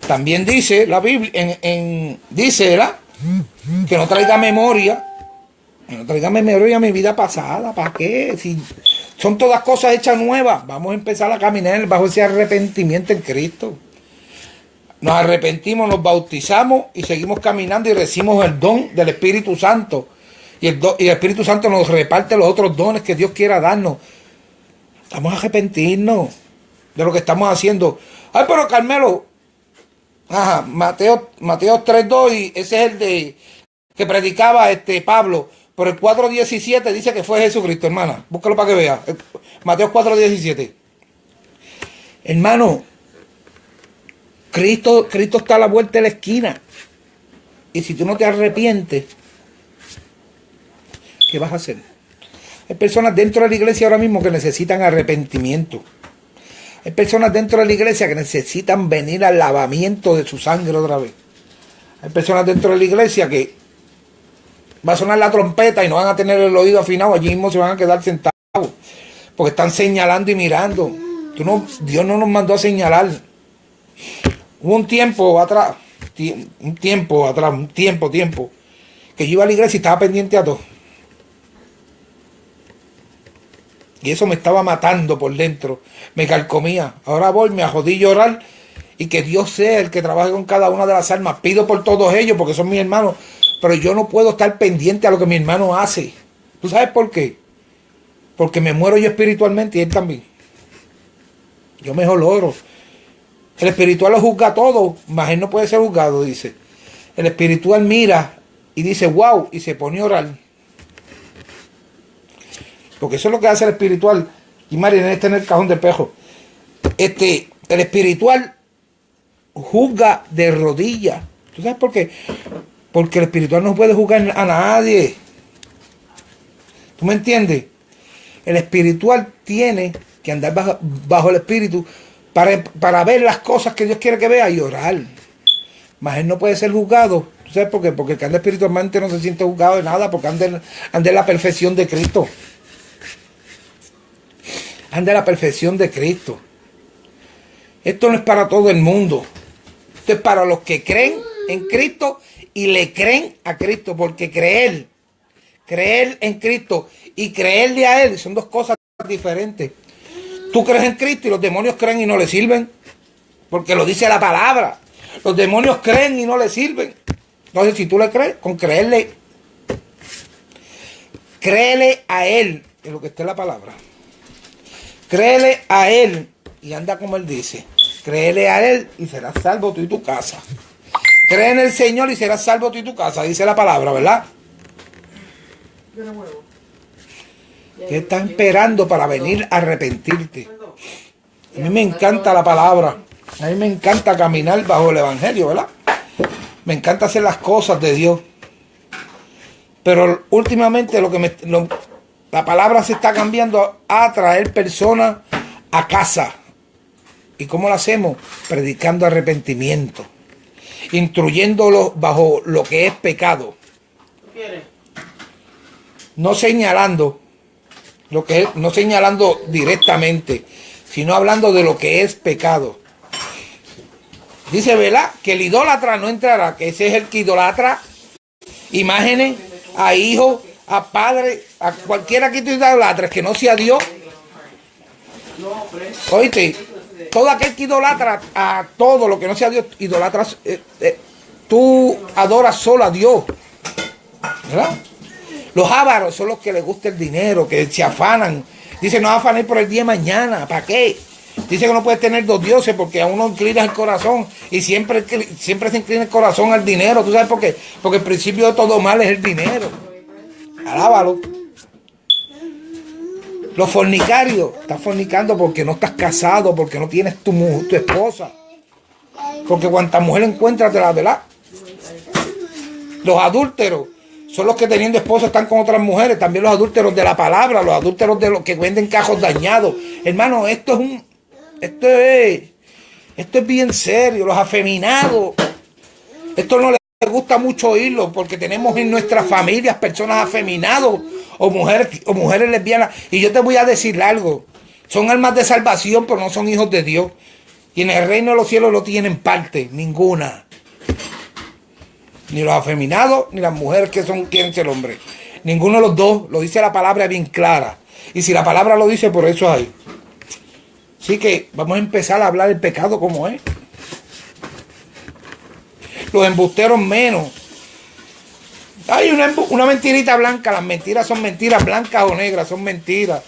Speaker 1: También dice la Biblia, dice, ¿verdad?, que no traiga memoria a mi vida pasada. ¿Para qué? Si son todas cosas hechas nuevas, vamos a empezar a caminar bajo ese arrepentimiento en Cristo. Nos arrepentimos, nos bautizamos y seguimos caminando y recibimos el don del Espíritu Santo. Y el Espíritu Santo nos reparte los otros dones que Dios quiera darnos. Vamos a arrepentirnos de lo que estamos haciendo. Ay, pero Carmelo, Mateo 3:2, y ese es el de que predicaba Pablo. Pero el 4:17 dice que fue Jesucristo, hermana. Búscalo para que vea. Mateo 4:17. Hermano, Cristo está a la vuelta de la esquina. Y si tú no te arrepientes, ¿qué vas a hacer? Hay personas dentro de la iglesia ahora mismo que necesitan arrepentimiento. Hay personas dentro de la iglesia que necesitan venir al lavamiento de su sangre otra vez. Hay personas dentro de la iglesia que va a sonar la trompeta y no van a tener el oído afinado. Allí mismo se van a quedar sentados porque están señalando y mirando. Dios no nos mandó a señalar. Hubo un tiempo un tiempo atrás, un tiempo, que yo iba a la iglesia y estaba pendiente a todo. Y eso me estaba matando por dentro, me carcomía. Ahora voy, me ajodillo a orar y que Dios sea el que trabaje con cada una de las almas. Pido por todos ellos porque son mis hermanos, pero yo no puedo estar pendiente a lo que mi hermano hace. ¿Tú sabes por qué? Porque me muero yo espiritualmente y él también. Yo mejor oro. El espiritual lo juzga todo, mas él no puede ser juzgado, dice. El espiritual mira y dice, wow, y se pone a orar. Porque eso es lo que hace el espiritual. Y María está en el cajón de espejo. El espiritual juzga de rodillas. ¿Tú sabes por qué? Porque el espiritual no puede juzgar a nadie. ¿Tú me entiendes? El espiritual tiene que andar bajo el espíritu para ver las cosas que Dios quiere que vea y orar. Mas él no puede ser juzgado. ¿Tú sabes por qué? Porque el que anda espiritualmente no se siente juzgado de nada, porque anda en la perfección de Cristo. Anda en la perfección de Cristo. Esto no es para todo el mundo. Esto es para los que creen en Cristo y le creen a Cristo. Porque creer en Cristo y creerle a Él son dos cosas diferentes. Tú crees en Cristo y los demonios creen y no le sirven. Porque lo dice la palabra. Los demonios creen y no le sirven. Entonces, si tú le crees, con créele a Él, es lo que está en la palabra. Créele a Él y anda como Él dice. Créele a Él y serás salvo tú y tu casa. Cree en el Señor y serás salvo tú y tu casa, dice la palabra, ¿verdad? ¿Qué estás esperando para venir a arrepentirte? A mí me encanta la palabra. A mí me encanta caminar bajo el Evangelio, ¿verdad? Me encanta hacer las cosas de Dios. Pero últimamente la palabra se está cambiando a traer personas a casa. ¿Y cómo lo hacemos? Predicando arrepentimiento. Instruyéndolos bajo lo que es pecado. No señalando no señalando directamente, sino hablando de lo que es pecado. Dice, ¿verdad? Que el idólatra no entrará, que ese es el que idolatra imágenes a hijos, a padres, a cualquiera que tú idolatres, que no sea Dios. Oíste, todo aquel que idolatra a todo lo que no sea Dios, idolatras, tú adoras solo a Dios, ¿verdad? Los ávaros son los que les gusta el dinero, que se afanan. Dice, no afanéis por el día de mañana, ¿para qué? Dice que no puedes tener dos dioses porque a uno inclina el corazón y siempre se inclina el corazón al dinero. ¿Tú sabes por qué? Porque el principio de todo mal es el dinero. Alábalo. Los fornicarios, estás fornicando porque no estás casado, porque no tienes tu esposa. Porque cuanta mujer encuentras te la verás. Los adúlteros son los que teniendo esposa están con otras mujeres. También los adúlteros de la palabra, los adúlteros de los que venden cajos dañados. Hermano, esto es bien serio. Los afeminados. Esto no les gusta mucho oírlo porque tenemos en nuestras familias personas afeminados o mujeres lesbianas. Y yo te voy a decir algo. Son almas de salvación, pero no son hijos de Dios. Y en el reino de los cielos no tienen parte, ninguna. Ni los afeminados, ni las mujeres que quieren ser hombres. Ninguno de los dos, lo dice la palabra bien clara. Y si la palabra lo dice, por eso hay. Así que vamos a empezar a hablar del pecado como es. Los embusteros menos. Hay una mentirita blanca. Las mentiras son mentiras blancas o negras, son mentiras.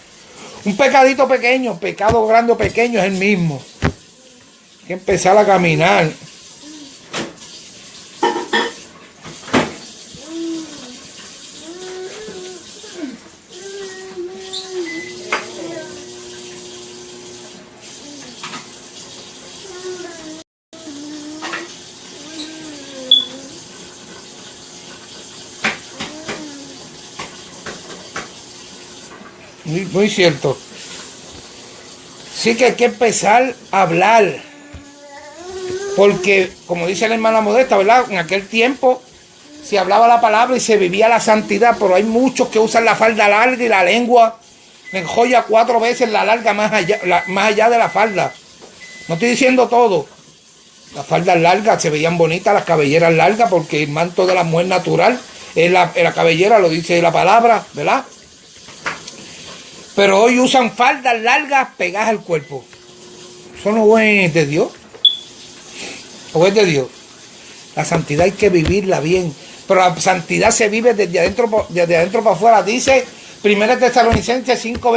Speaker 1: Un pecadito pequeño, pecado grande o pequeño es el mismo. Hay que empezar a caminar. Muy cierto. Sí que hay que empezar a hablar. Porque, como dice la hermana Modesta, ¿verdad? En aquel tiempo se hablaba la palabra y se vivía la santidad, pero hay muchos que usan la falda larga y la lengua enjolla 4 veces la larga más allá de la falda. No estoy diciendo todo. Las faldas largas se veían bonitas, las cabelleras largas, porque el manto de la mujer natural es la cabellera, lo dice la palabra, ¿verdad? Pero hoy usan faldas largas pegadas al cuerpo. Eso no es de Dios. ¿O es de Dios? La santidad hay que vivirla bien. Pero la santidad se vive desde adentro para afuera. Dice 1 Tesalonicenses 5,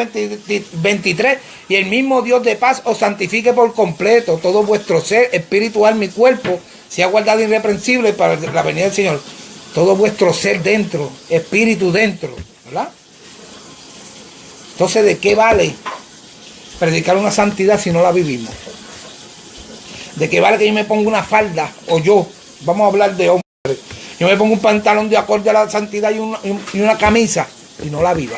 Speaker 1: 23. Y el mismo Dios de paz os santifique por completo. Todo vuestro ser, espíritu, alma y cuerpo sea guardado irreprensible para la venida del Señor. Todo vuestro ser dentro, espíritu dentro. ¿Verdad? Entonces, ¿de qué vale predicar una santidad si no la vivimos? ¿De qué vale que yo me ponga una falda? O yo, vamos a hablar de hombres, yo me pongo un pantalón de acorde a la santidad y una camisa y no la viva.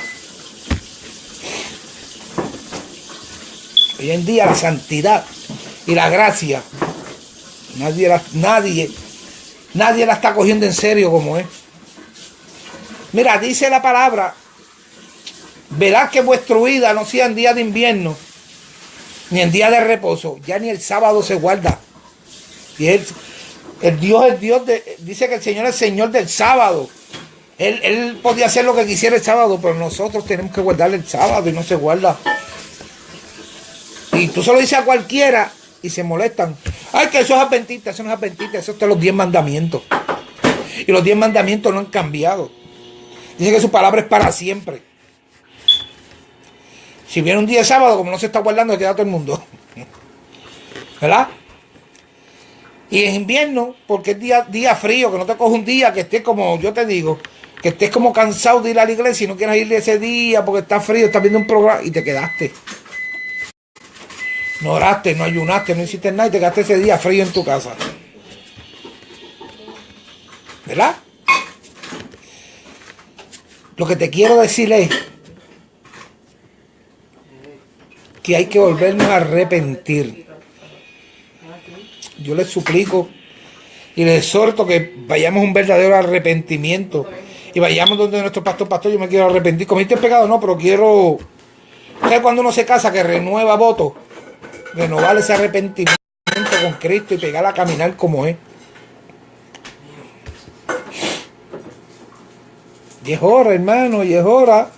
Speaker 1: Hoy en día la santidad y la gracia, nadie la está cogiendo en serio como es. Mira, dice la palabra, verás que vuestra vida no sea en día de invierno, ni en día de reposo, ya ni el sábado se guarda. Y el Dios es Dios, dice que el Señor es Señor del sábado. Él podía hacer lo que quisiera el sábado, pero nosotros tenemos que guardarle el sábado y no se guarda. Y tú se lo dices a cualquiera y se molestan. Ay, que eso es adventista, eso no es adventista, eso está en los 10 mandamientos. Y los 10 mandamientos no han cambiado. Dice que su palabra es para siempre. Si viene un día de sábado, como no se está guardando, queda todo el mundo. ¿Verdad? Y en invierno, porque es día frío, que no te coge un día, que estés como, yo te digo, que estés como cansado de ir a la iglesia y no quieras ir ese día porque está frío, estás viendo un programa y te quedaste. No oraste, no ayunaste, no hiciste nada y te quedaste ese día frío en tu casa. ¿Verdad? Lo que te quiero decir es que hay que volvernos a arrepentir. Yo les suplico y les exhorto que vayamos a un verdadero arrepentimiento y vayamos donde nuestro pastor, yo me quiero arrepentir. ¿Cometiste el pecado? No, pero quiero... ¿Sabes cuando uno se casa que renueva votos? Renovar ese arrepentimiento con Cristo y pegar a caminar como es. Y es hora, hermano, y es hora.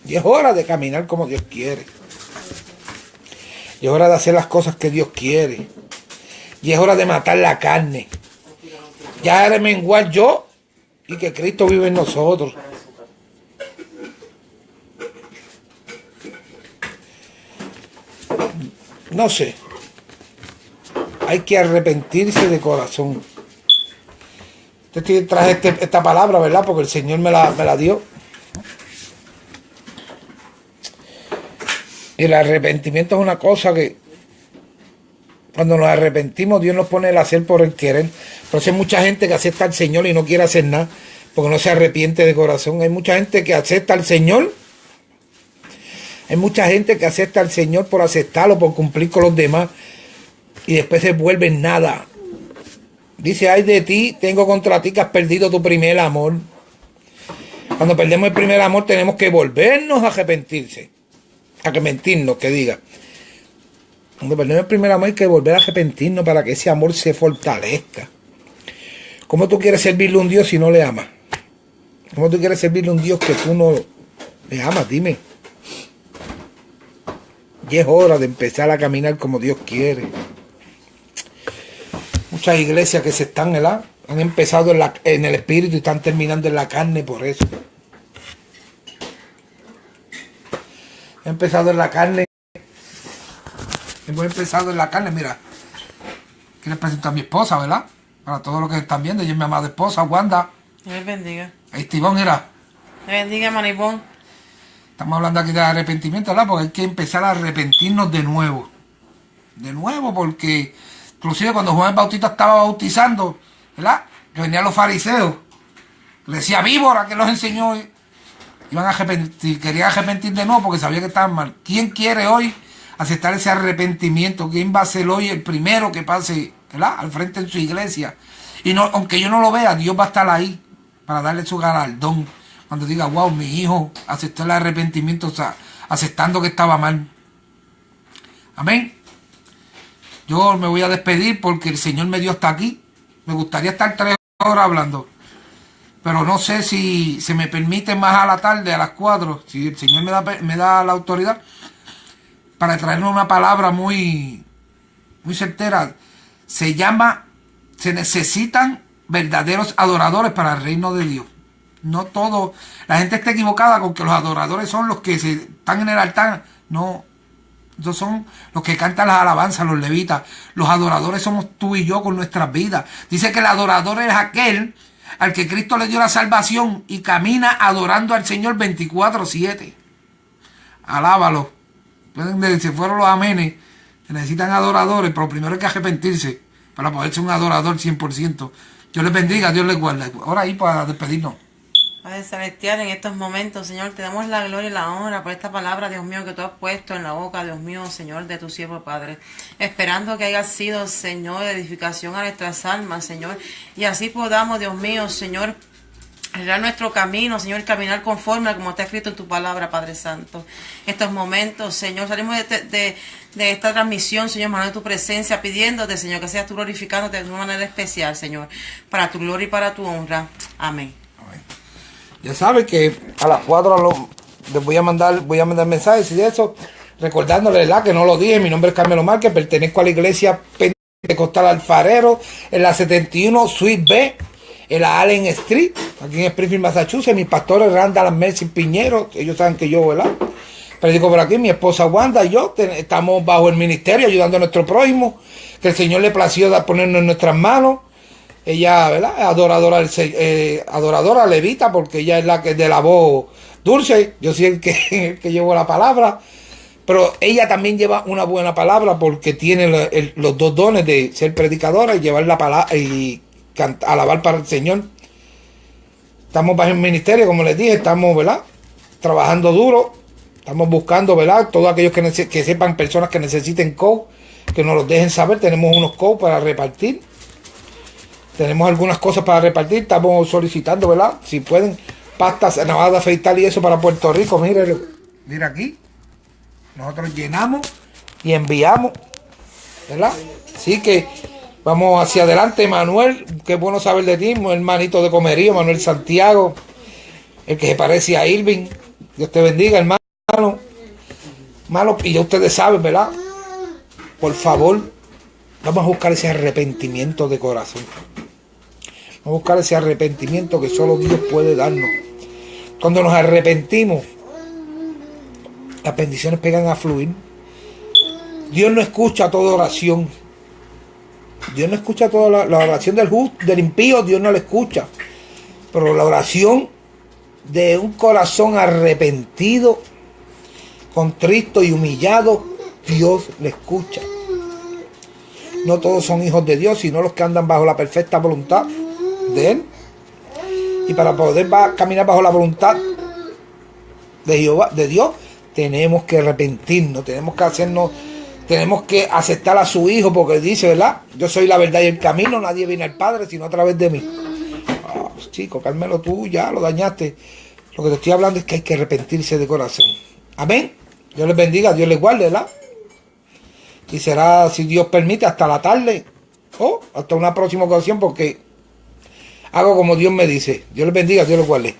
Speaker 1: Y es hora de caminar como Dios quiere. Y es hora de hacer las cosas que Dios quiere. Y es hora de matar la carne. Ya de menguar yo y que Cristo vive en nosotros. No sé. Hay que arrepentirse de corazón. Yo traje esta palabra, ¿verdad? Porque el Señor me la dio. Y el arrepentimiento es una cosa que cuando nos arrepentimos Dios nos pone el hacer por el querer. Pero hay mucha gente que acepta al Señor y no quiere hacer nada porque no se arrepiente de corazón. Hay mucha gente que acepta al Señor. Hay mucha gente que acepta al Señor por aceptarlo, por cumplir con los demás y después se vuelve en nada. Dice, ay de ti, tengo contra ti que has perdido tu primer amor. Cuando perdemos el primer amor tenemos que volvernos a arrepentirnos, que diga. Cuando perdemos el primer amor hay que volver a arrepentirnos para que ese amor se fortalezca. ¿Cómo tú quieres servirle a un Dios si no le amas? ¿Cómo tú quieres servirle a un Dios que tú no le amas? Dime. Y es hora de empezar a caminar como Dios quiere. Muchas iglesias que se están, ¿verdad? Han empezado en el espíritu y están terminando en la carne por eso. He empezado en la carne. Hemos empezado en la carne, mira. Aquí les presento a mi esposa, ¿verdad? Para todos los que están viendo, ella es mi amada esposa, Wanda.
Speaker 2: Dios les bendiga.
Speaker 1: Ahí Tibón, mira.
Speaker 2: Dios bendiga, Manipón.
Speaker 1: Estamos hablando aquí de arrepentimiento, ¿verdad? Porque hay que empezar a arrepentirnos de nuevo. De nuevo, porque inclusive cuando Juan el Bautista estaba bautizando, ¿verdad? Que venían los fariseos. Le decía víbora que los enseñó. Iban a arrepentir, querían arrepentir de nuevo porque sabía que estaban mal. ¿Quién quiere hoy aceptar ese arrepentimiento? ¿Quién va a ser hoy el primero que pase, ¿verdad?, al frente en su iglesia? Y no, aunque yo no lo vea, Dios va a estar ahí para darle su galardón. Cuando diga, wow, mi hijo aceptó el arrepentimiento, o sea, aceptando que estaba mal. Amén. Yo me voy a despedir porque el Señor me dio hasta aquí. Me gustaría estar 3 horas hablando. Pero no sé si se me permite más a la tarde, a las 4, si el Señor me da la autoridad, para traernos una palabra muy certera. Se necesitan verdaderos adoradores para el reino de Dios. No todo, la gente está equivocada con que los adoradores son los que están en el altar. No, esos son los que cantan las alabanzas, los levitas. Los adoradores somos tú y yo con nuestras vidas. Dice que el adorador es aquel al que Cristo le dio la salvación y camina adorando al Señor 24/7. Alábalo. Pueden decir, fueron los amenes. Necesitan adoradores, pero primero hay que arrepentirse para poder ser un adorador 100%. Dios les bendiga, Dios les guarde. Ahora ahí para despedirnos.
Speaker 2: Padre Celestial, en estos momentos, Señor, te damos la gloria y la honra por esta palabra, Dios mío, que tú has puesto en la boca, Dios mío, Señor, de tu siervo, Padre. Esperando que haya sido, Señor, edificación a nuestras almas, Señor. Y así podamos, Dios mío, Señor, arreglar nuestro camino, Señor, caminar conforme a como está escrito en tu palabra, Padre Santo. En estos momentos, Señor, salimos de esta transmisión, Señor, hermano, de tu presencia, pidiéndote, Señor, que seas tú glorificándote de una manera especial, Señor, para tu gloria y para tu honra. Amén.
Speaker 1: Ya saben que a las 4 les voy a mandar mensajes y eso, recordándoles, ¿verdad?, que no lo dije. Mi nombre es Carmelo Márquez, pertenezco a la iglesia Pentecostal Alfarero en la 71 Suite B, en la Allen Street, aquí en Springfield, Massachusetts. Mis pastores Randall Mercy Piñero, ellos saben que yo, ¿verdad?, predico por aquí. Mi esposa Wanda y yo estamos bajo el ministerio ayudando a nuestro prójimo, que el Señor le plació ponernos en nuestras manos. Ella, ¿verdad?, es adoradora levita, porque ella es la que de la voz dulce. Yo soy el que llevo la palabra, pero ella también lleva una buena palabra porque tiene los dos dones de ser predicadora y llevar la palabra y alabar para el Señor. Estamos bajo el ministerio, como les dije, estamos, ¿verdad?, trabajando duro. Estamos buscando, ¿verdad?, todos aquellos que sepan, personas que necesiten coach, que nos los dejen saber. Tenemos unos coach para repartir. Tenemos algunas cosas para repartir. Estamos solicitando, ¿verdad?, si pueden, pastas, navajas de afeitar y eso para Puerto Rico. Mira aquí. Nosotros llenamos y enviamos, ¿verdad? Así que vamos hacia adelante. Manuel, qué bueno saber de ti, mi hermanito de comerío, Manuel Santiago, el que se parece a Irving. Dios te bendiga, hermano. Y ya ustedes saben, ¿verdad? Por favor, vamos a buscar ese arrepentimiento de corazón. Vamos a buscar ese arrepentimiento que solo Dios puede darnos. Cuando nos arrepentimos, las bendiciones pegan a fluir. Dios no escucha toda oración. Dios no escucha toda la oración del impío, Dios no la escucha. Pero la oración de un corazón arrepentido, contrito y humillado, Dios le escucha. No todos son hijos de Dios, sino los que andan bajo la perfecta voluntad de Él. Y para poder caminar bajo la voluntad de Jehová, de Dios, tenemos que arrepentirnos, tenemos que aceptar a su Hijo, porque dice, ¿verdad?, yo soy la verdad y el camino, nadie viene al Padre sino a través de mí. Chico, Carmelo, tú ya lo dañaste. Lo que te estoy hablando es que hay que arrepentirse de corazón. Amén. Dios les bendiga, Dios les guarde, ¿verdad? Y será, si Dios permite, hasta la tarde o hasta una próxima ocasión, porque hago como Dios me dice. Dios les bendiga, Dios les guarde.